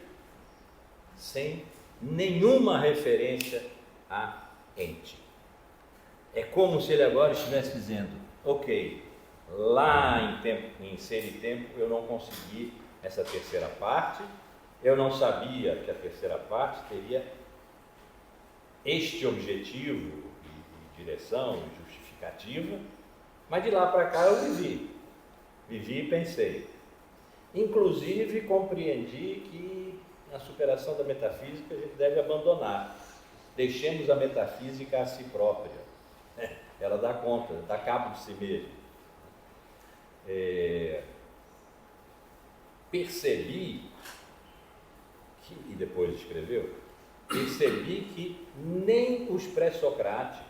sem nenhuma referência a ente. É como se ele agora estivesse dizendo, ok, lá em Ser e Tempo eu não consegui essa terceira parte, eu não sabia que a terceira parte teria este objetivo e direção e justificativa, mas de lá para cá eu vivi e pensei. Inclusive compreendi que na superação da metafísica a gente deve abandonar. Deixemos a metafísica a si própria. Ela dá conta, dá cabo de si mesma. Percebi que, e depois escreveu, percebi que nem os pré-socráticos,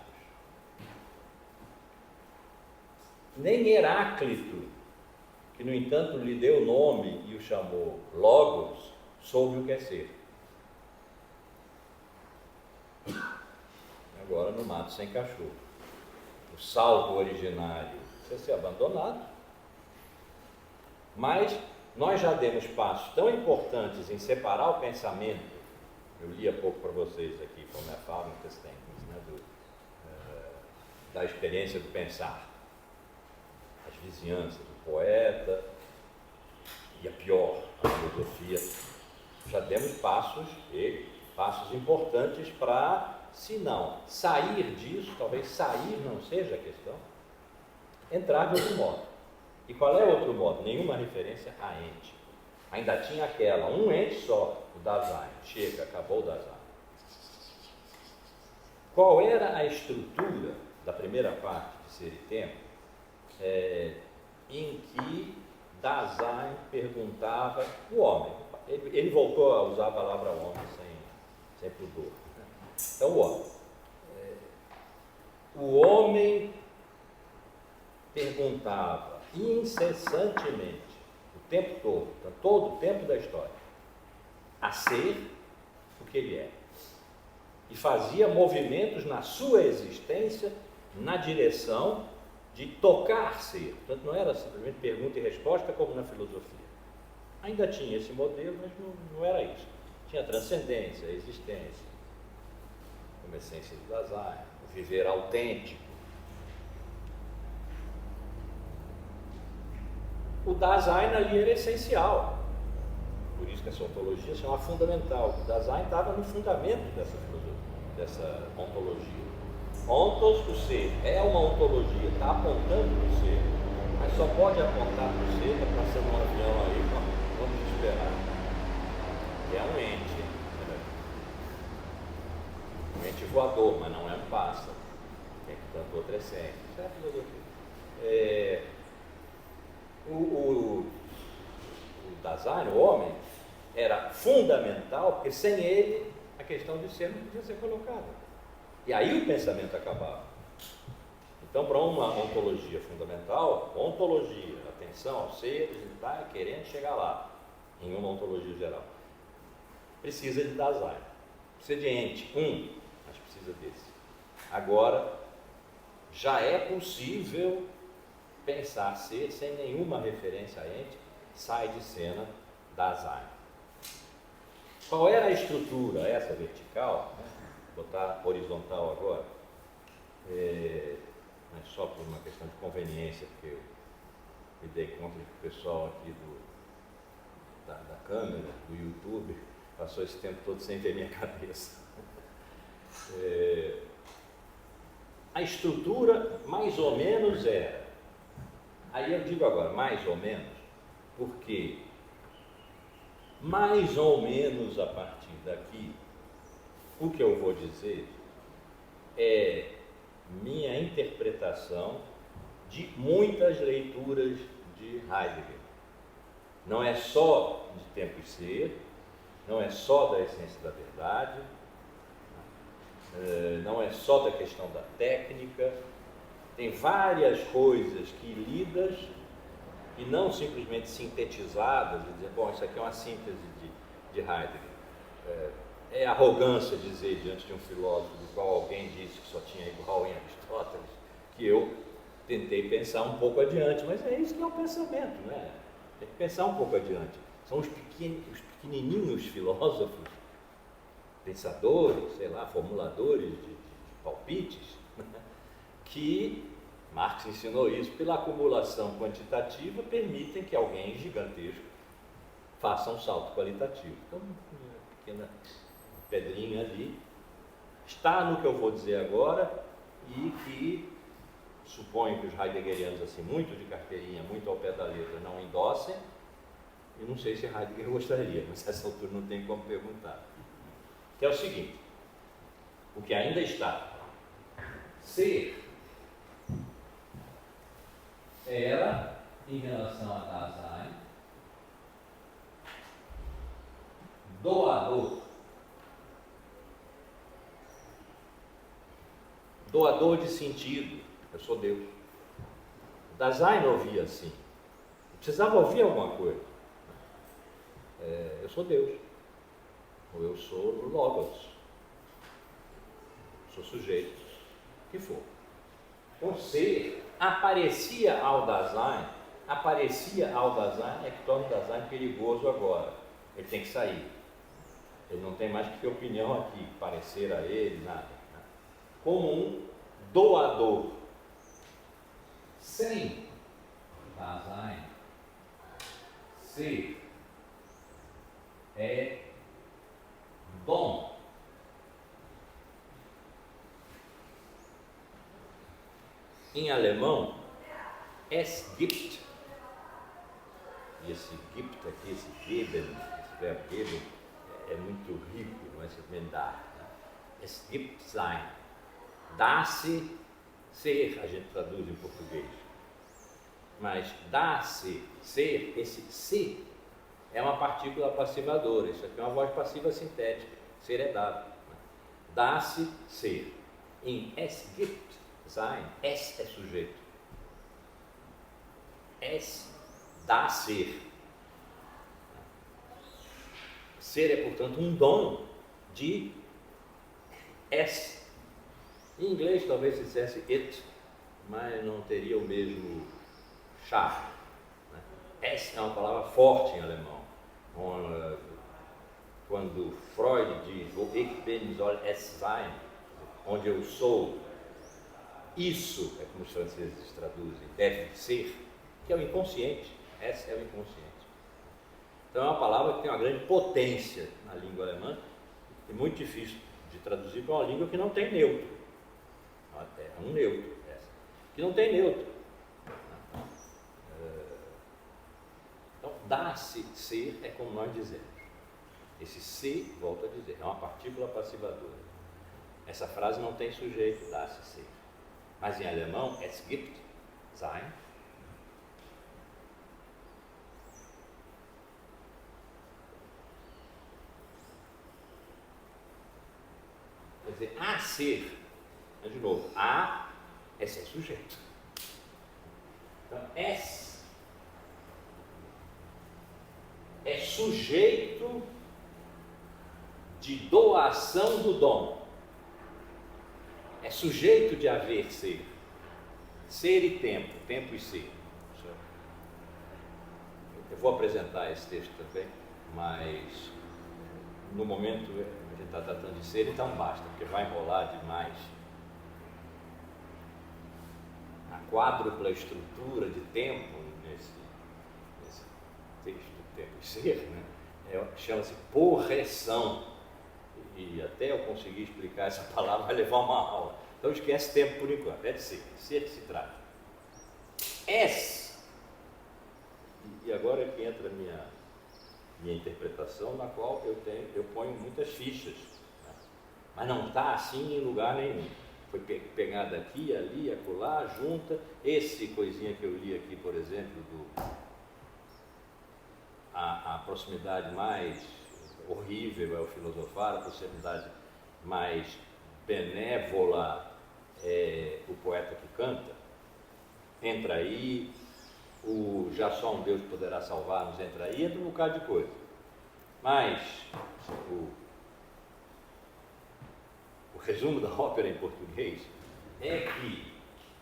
nem Heráclito, que no entanto lhe deu o nome e o chamou Logos, soube o que é ser. Agora no mato sem cachorro. O salto originário precisa ser abandonado, mas nós já demos passos tão importantes em separar o pensamento. Eu li há pouco para vocês aqui, como é a fala no Testamentos, né, da experiência do pensar, as vizinhanças do poeta e a pior, a filosofia. Já demos passos importantes para, se não sair disso, talvez sair não seja a questão, entrar de outro modo. E qual é o outro modo? Nenhuma referência a ente. Ainda tinha aquela, um ente só, o Dasein. Chega, acabou o Dasein. Qual era a estrutura da primeira parte de Ser e Tempo, em que Dasein perguntava o homem? Ele voltou a usar a palavra homem sem pudor. Então, o homem perguntava incessantemente, o tempo todo o tempo da história, a ser o que ele é. E fazia movimentos na sua existência na direção de tocar ser. Portanto, não era simplesmente pergunta e resposta como na filosofia. Ainda tinha esse modelo, mas não era isso. Tinha transcendência, existência, como essência do Dasein, o viver autêntico. O Dasein ali era essencial. Por isso que essa ontologia se chama fundamental. O Dasein estava no fundamento dessa filosofia, dessa ontologia. Ontos, o ser, é uma ontologia, está apontando para o ser, mas só pode apontar para o ser, está passando um avião aí, vamos esperar. E é um ente, né? Um ente voador, mas não é um pássaro, tem que tanto outra essência. Isso é a filosofia. O Dasein, o homem, era fundamental, porque sem ele a questão de ser não podia ser colocada. E aí o pensamento acabava. Então, para uma ontologia fundamental, ontologia, atenção aos seres e tal, querendo chegar lá, em uma ontologia geral, precisa de Dasein, precisa de ente, mas precisa desse. Agora, já é possível pensar ser sem nenhuma referência a ente, sai de cena Dasein. Qual era a estrutura, essa vertical, né? Botar horizontal agora, mas só por uma questão de conveniência, porque eu me dei conta de que o pessoal aqui da câmera, do YouTube, passou esse tempo todo sem ver minha cabeça. A estrutura mais ou menos era, aí eu digo agora, mais ou menos, porque mais ou menos a partir daqui, o que eu vou dizer é minha interpretação de muitas leituras de Heidegger. Não é só de tempo e ser, não é só da essência da verdade, não é só da questão da técnica, tem várias coisas que lidas e não simplesmente sintetizadas, e dizer, bom, isso aqui é uma síntese de Heidegger. É arrogância dizer diante de um filósofo do qual alguém disse que só tinha igual em Aristóteles, que eu tentei pensar um pouco adiante, mas é isso que é o pensamento, né? Tem que pensar um pouco adiante. São os pequenininhos filósofos, pensadores, sei lá, formuladores de palpites, né? Que Marx ensinou isso, pela acumulação quantitativa, permitem que alguém gigantesco faça um salto qualitativo. Então, uma pequena pedrinha ali está no que eu vou dizer agora e que suponho que os heideggerianos, assim, muito de carteirinha, muito ao pé da letra, não endossem. Eu não sei se Heidegger gostaria, mas nessa altura não tem como perguntar. Que é o seguinte, o que ainda está, ser era, em relação a Dasein, doador. Doador de sentido. Eu sou Deus. Dasein ouvia assim. Eu precisava ouvir alguma coisa. Eu sou Deus. Ou eu sou Logos. Sou sujeito. O que for. O ser aparecia ao Dasein aparecia ao Dasein é que torna o Dasein perigoso agora. Ele tem que sair. Ele não tem mais que ter opinião aqui, parecer a ele, nada. Como um doador. Sem Dasein, ser é dom. Em alemão, es gibt, e esse gibt aqui, esse geben, esse verbo geben, é muito rico, não é simplesmente dar. Né? Es gibt sein. Dá-se ser, a gente traduz em português. Mas dá-se ser, esse se, é uma partícula passivadora. Isso aqui é uma voz passiva sintética. Ser é dado. Né? Dá-se ser. Em es gibt sein, es é sujeito. Es dá ser. Ser é, portanto, um dom de es. Em inglês talvez se dissesse it, mas não teria o mesmo charme. Né? Es é uma palavra forte em alemão. Quando Freud diz wo ich bin soll es sein, onde eu sou, isso é como os franceses traduzem, deve ser, que é o inconsciente. Es é o inconsciente. Então é uma palavra que tem uma grande potência na língua alemã e muito difícil de traduzir para uma língua que não tem neutro. É um neutro, essa, que não tem neutro. Então, dá-se ser é como nós dizemos. Esse se, volto a dizer, é uma partícula passivadora. Essa frase não tem sujeito, dá-se ser. Mas em alemão, es gibt sein. Quer dizer, a ser. Mas, de novo, a é ser sujeito. Então, es é sujeito de doação do dom. É sujeito de haver ser. Ser e tempo, tempo e ser. Eu vou apresentar esse texto também, mas no momento a gente está tratando de ser, então basta, porque vai enrolar demais. A quádrupla estrutura de tempo nesse texto, tempo e ser, né? Chama-se porreção. E até eu conseguir explicar essa palavra vai levar uma aula. Então esquece tempo por enquanto, é de ser que se trata. Es. E agora é que entra a minha interpretação, na qual eu ponho muitas fichas. Né? Mas não está assim em lugar nenhum. Foi pegada aqui, ali, acolá, junta. Esse coisinha que eu li aqui, por exemplo, a proximidade mais horrível é o filosofar, a proximidade mais benévola é o poeta que canta. Entra aí, o já só um Deus poderá salvar-nos, entra aí, entra um bocado de coisa. Mas o resumo da ópera em português é que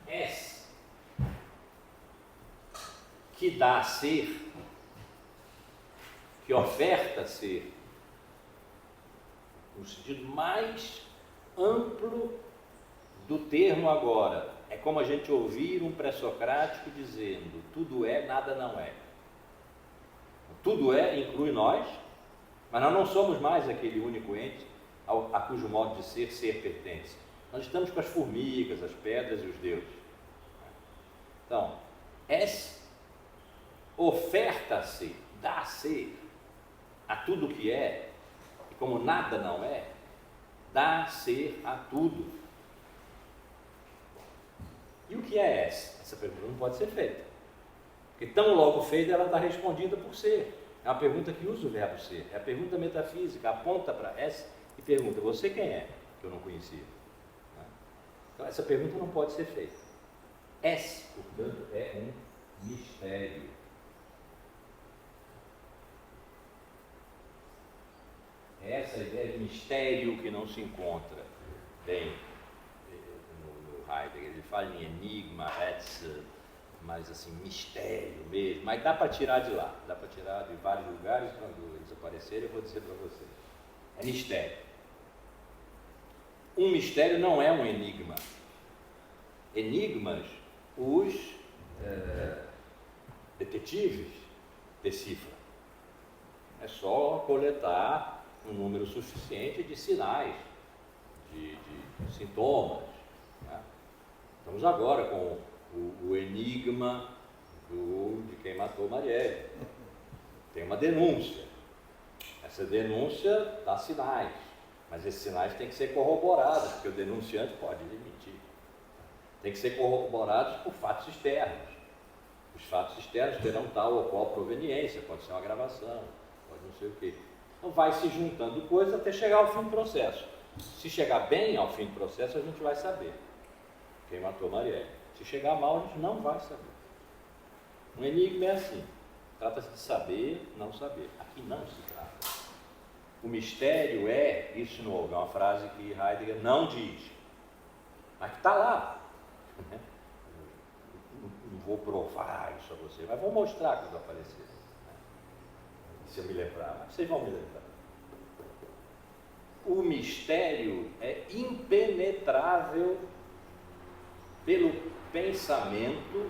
es, que dá a ser, que oferta a ser, no sentido mais amplo do termo agora. É como a gente ouvir um pré-socrático dizendo: tudo é, nada não é. Tudo é inclui nós, mas nós não somos mais aquele único ente a cujo modo de ser pertence. Nós estamos com as formigas, as pedras e os deuses. Então, es oferta-se, dá-se a tudo que é, e como nada não é, dá ser a tudo. E o que é essa? Essa pergunta não pode ser feita. Porque tão logo feita, ela está respondida por ser. É uma pergunta que usa o verbo ser. É a pergunta metafísica, aponta para essa e pergunta: você quem é? Que eu não conhecia. Então essa pergunta não pode ser feita. Es, portanto, é um mistério. É essa ideia de mistério que não se encontra bem no Heidegger. Ele fala em enigma, rätsel, mais assim, mistério mesmo, mas dá para tirar de lá, dá para tirar de vários lugares. Quando eles aparecerem eu vou dizer para vocês. É mistério. Um mistério não é um enigma. Enigmas, os detetives decifram. É só coletar um número suficiente de sinais, de sintomas. Né? Estamos agora com o enigma de quem matou Marielle. Tem uma denúncia. Essa denúncia dá sinais, mas esses sinais têm que ser corroborados, porque o denunciante pode mentir. Tem que ser corroborados por fatos externos. Os fatos externos terão tal ou qual proveniência, pode ser uma gravação, pode não sei o quê. Então vai se juntando coisas até chegar ao fim do processo. Se chegar bem ao fim do processo, a gente vai saber quem matou Marielle. Se chegar mal, a gente não vai saber. Um enigma é assim, trata-se de saber, não saber. Aqui não se trata. O mistério é, isso no é uma frase que Heidegger não diz, mas que está lá. Não vou provar isso a você, mas vou mostrar quando aparecer. Se eu me lembrar, mas vocês vão me lembrar. O mistério é impenetrável pelo pensamento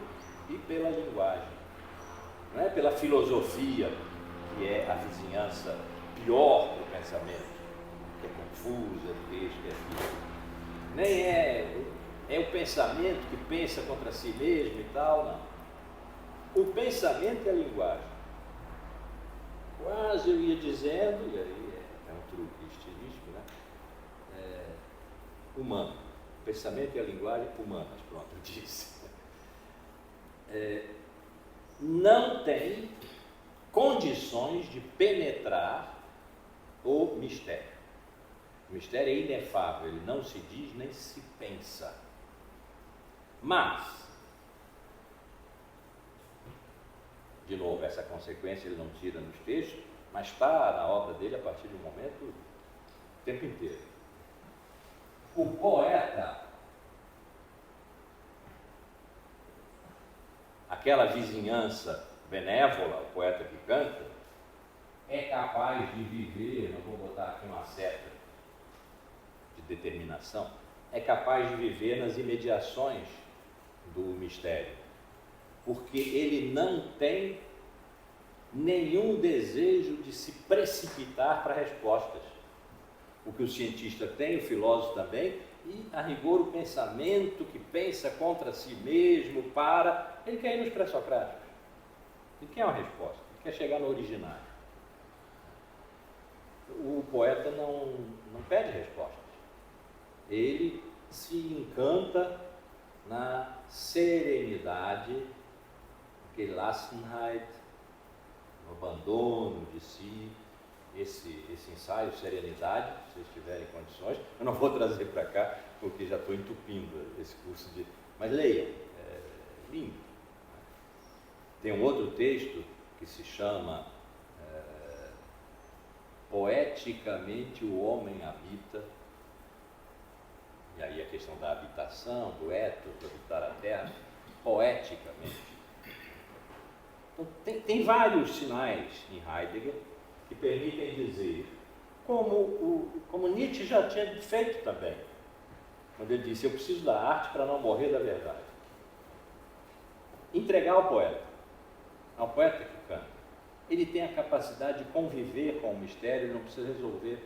e pela linguagem. Não é pela filosofia, que é a vizinhança pior do pensamento, que é confusa, que é aquilo. Nem é o pensamento que pensa contra si mesmo e tal, não. O pensamento é a linguagem. Quase eu ia dizendo, e aí é um truque estilístico, né? Humano. O pensamento e a linguagem humanas, pronto, eu disse. Não tem condições de penetrar o mistério. O mistério é inefável, ele não se diz nem se pensa. Mas, de novo, essa consequência ele não tira nos textos, mas está na obra dele a partir de um momento o tempo inteiro. O poeta, aquela vizinhança benévola, o poeta que canta, é capaz de viver, não vou botar aqui uma seta de determinação, é capaz de viver nas imediações do mistério, porque ele não tem nenhum desejo de se precipitar para respostas. O que o cientista tem, o filósofo também, e a rigor o pensamento que pensa contra si mesmo, ele quer ir nos pré-socráticos, ele quer uma resposta, ele quer chegar no originário. O poeta não pede respostas, ele se encanta na serenidade, Gelassenheit, no abandono de si, esse ensaio Serenidade, se vocês tiverem condições. Eu não vou trazer para cá, porque já estou entupindo esse curso de... Mas leiam, é lindo. Tem um outro texto que se chama Poeticamente o Homem Habita, e aí a questão da habitação, do ethos, do habitar a terra, poeticamente. Então, tem vários sinais em Heidegger que permitem dizer, como Nietzsche já tinha feito também, quando ele disse, eu preciso da arte para não morrer da verdade. Entregar ao poeta que canta. Ele tem a capacidade de conviver com o mistério, não precisa resolver.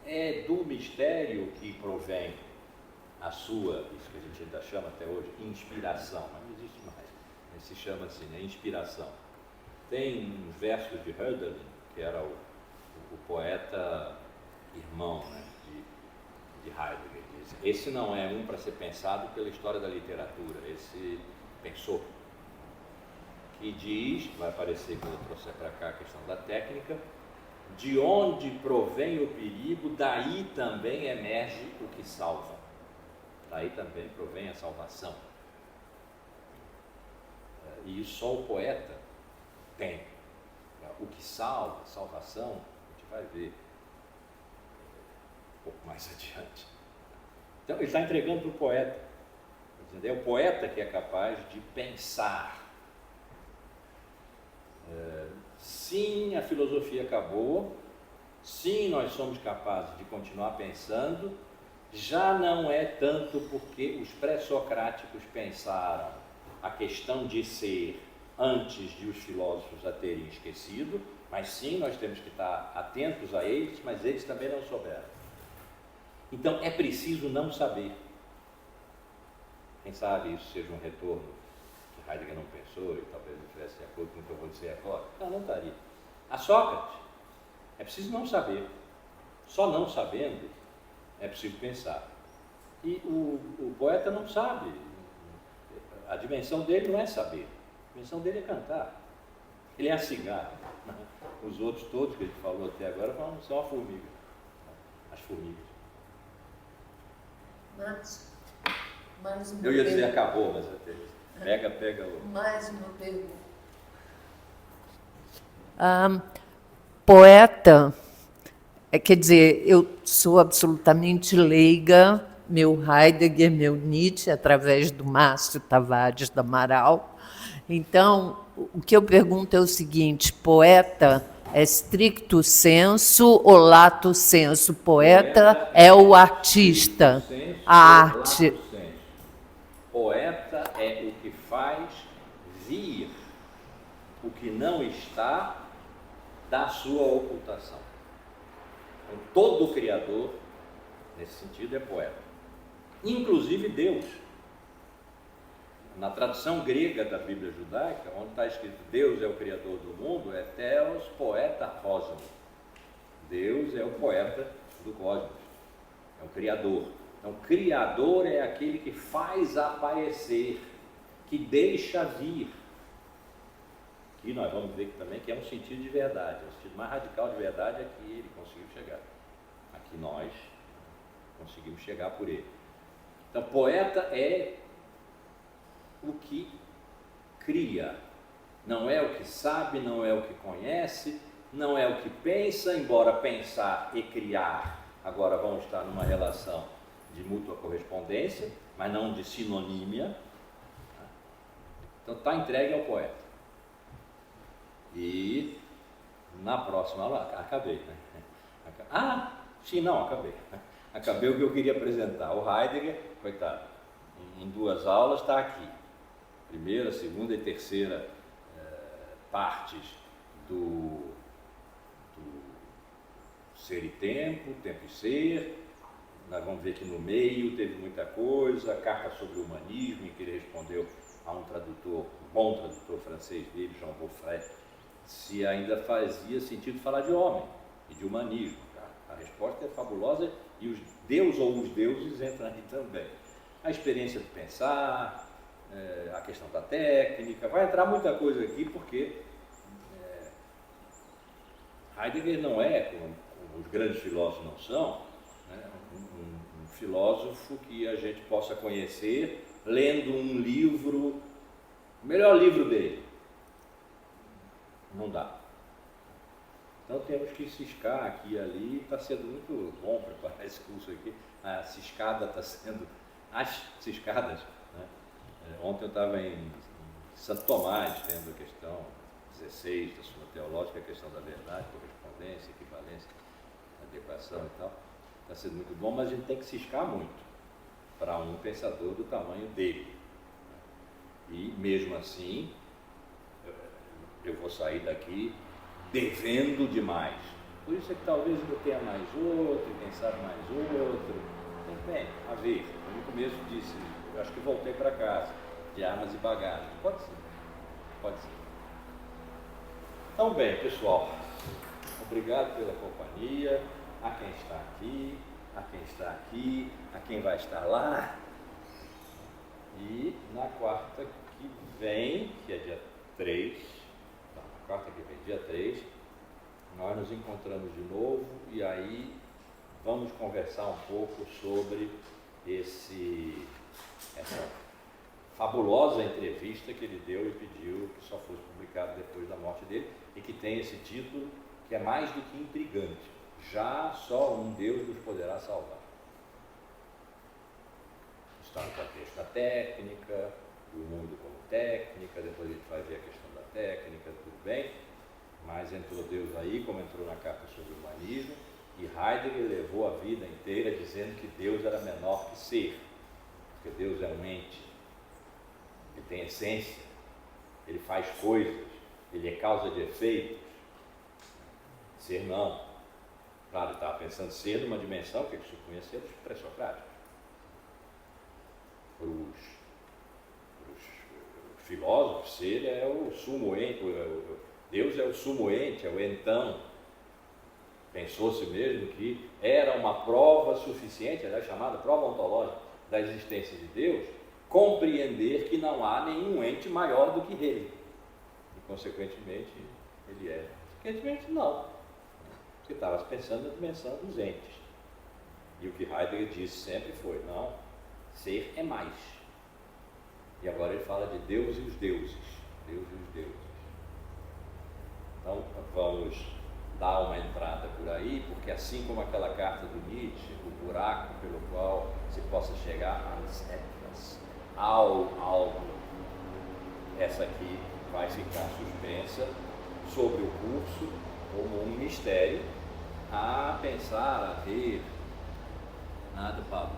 É do mistério que provém a sua, isso que a gente ainda chama até hoje, inspiração, mas não existe mais, mas se chama assim, né? Inspiração. Tem uns versos de Hölderlin, que era o poeta irmão, né, de Heidegger. Esse não é um para ser pensado pela história da literatura, esse pensou. Que diz, vai aparecer quando eu trouxer para cá a questão da técnica, de onde provém o perigo, daí também emerge o que salva. Daí também provém a salvação. E isso só o poeta tem. O que salva, a salvação, a gente vai ver um pouco mais adiante. Então ele está entregando para o poeta. É o poeta que é capaz de pensar. Sim, a filosofia acabou, sim, nós somos capazes de continuar pensando, já não é tanto porque os pré-socráticos pensaram a questão de ser antes de os filósofos a terem esquecido, mas sim, nós temos que estar atentos a eles, mas eles também não souberam. Então é preciso não saber. Quem sabe isso seja um retorno que Heidegger não pensou e talvez não estivesse de acordo com o que eu vou dizer agora. Não estaria. A Sócrates, é preciso não saber. Só não sabendo é preciso pensar. E o poeta não sabe. A dimensão dele não é saber. A dimensão dele é cantar. Ele é a cigarra. Os outros todos que a gente falou até agora são a formiga. As formigas. Mais uma Eu ia dizer pergunta. acabou, mas até pega o... Mais uma pergunta. Poeta, quer dizer, eu sou absolutamente leiga, meu Heidegger, meu Nietzsche, através do Márcio Tavares do Amaral. Então, o que eu pergunto é o seguinte: poeta é stricto sensu ou lato sensu? Poeta é o artista, a arte. Poeta é o que faz vir o que não está da sua ocultação. Então, todo criador, nesse sentido, é poeta. Inclusive Deus. Na tradução grega da Bíblia judaica, onde está escrito Deus é o criador do mundo, é Theos poeta cosmos. Deus é o poeta do cosmos, é o criador. Então, criador é aquele que faz aparecer, que deixa vir. E nós vamos ver também que é um sentido de verdade, o sentido mais radical de verdade é que ele conseguiu chegar. Aqui nós conseguimos chegar por ele. Então, poeta é o que cria, não é o que sabe, não é o que conhece, não é o que pensa, embora pensar e criar agora vão estar numa relação de mútua correspondência, mas não de sinonímia. Então está entregue ao poeta. E na próxima aula, acabei, né? Acabei. Acabei o que eu queria apresentar. O Heidegger, coitado, em 2 aulas está aqui. Primeira, segunda e terceira partes do ser e tempo e ser. Nós vamos ver que no meio teve muita coisa, a carta sobre o humanismo, em que ele respondeu a um tradutor, um bom tradutor francês dele, Jean Beaufret, se ainda fazia sentido falar de homem e de humanismo. A resposta é fabulosa e os Deus ou os deuses entram aí também. A experiência de pensar, a questão da técnica, vai entrar muita coisa aqui porque Heidegger não é, como os grandes filósofos não são, né, um filósofo que a gente possa conhecer lendo um livro, o melhor livro dele. Não dá. Então temos que ciscar aqui e ali, está sendo muito bom preparar esse curso aqui. A ciscada está sendo, as ciscadas, né? Ontem eu estava em Santo Tomás, tendo a questão 16 da Suma Teológica, a questão da verdade, correspondência, equivalência, adequação e tal. Está sendo muito bom, mas a gente tem que ciscar muito para um pensador do tamanho dele. E mesmo assim, eu vou sair daqui devendo demais. Por isso é que talvez eu tenha mais outro, quem sabe mais outro. Bem, a ver, eu no começo disse, eu acho que voltei para casa, de armas e bagagem. Pode ser, pode ser. Então bem, pessoal, obrigado pela companhia, a quem está aqui, a quem está aqui, a quem vai estar lá. E na quarta que vem, que é dia 3, quarta que vem, dia 3, nós nos encontramos de novo e aí vamos conversar um pouco sobre essa fabulosa entrevista que ele deu e pediu que só fosse publicado depois da morte dele e que tem esse título que é mais do que intrigante: Já só um Deus nos poderá salvar. está no contexto da técnica, do mundo como técnica, depois a gente vai ver a questão da técnica, tudo bem, mas entrou Deus aí, como entrou na carta sobre o humanismo, e Heidegger levou a vida inteira dizendo que Deus era menor que ser, porque Deus é um ente, ele tem essência, ele faz coisas, ele é causa de efeitos. Ser não. Claro, ele estava pensando ser numa dimensão que ele supunha ser dos pré-socráticos. Para os filósofos, ser é o sumo ente, Deus é o sumo ente, é o então. Pensou-se mesmo que era uma prova suficiente, era chamada prova ontológica da existência de Deus, compreender que não há nenhum ente maior do que ele. E, consequentemente, ele é. Consequentemente, não. Porque estava pensando na dimensão dos entes. E o que Heidegger disse sempre foi, não, ser é mais. E agora ele fala de Deus e os deuses. Deus e os deuses. Então, vamos dar uma entrada por aí, porque assim como aquela carta do Nietzsche, o buraco pelo qual se possa chegar ao algo, essa aqui vai ficar suspensa sobre o curso como um mistério a pensar, a ver. Nada, Pablo.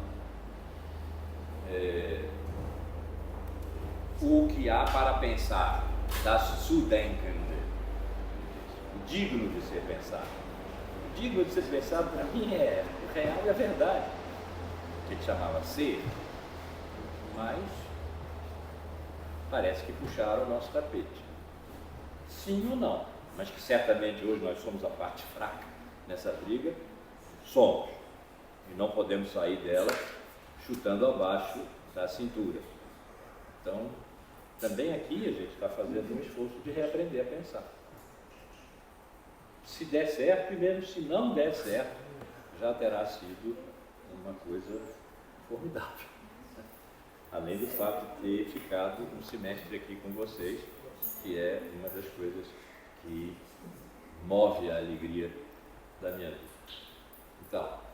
O que há para pensar, das zu denken, o digno de ser pensado. O digno de ser pensado para mim é o real e a verdade, que ele chamava ser, mas parece que puxaram o nosso tapete. Sim ou não, mas que certamente hoje nós somos a parte fraca nessa briga, somos, e não podemos sair dela chutando abaixo da cintura. Então, também aqui a gente está fazendo um esforço de reaprender a pensar. Se der certo, e mesmo se não der certo, já terá sido uma coisa formidável. Além do fato de ter ficado um semestre aqui com vocês, que é uma das coisas que move a alegria da minha vida. Então,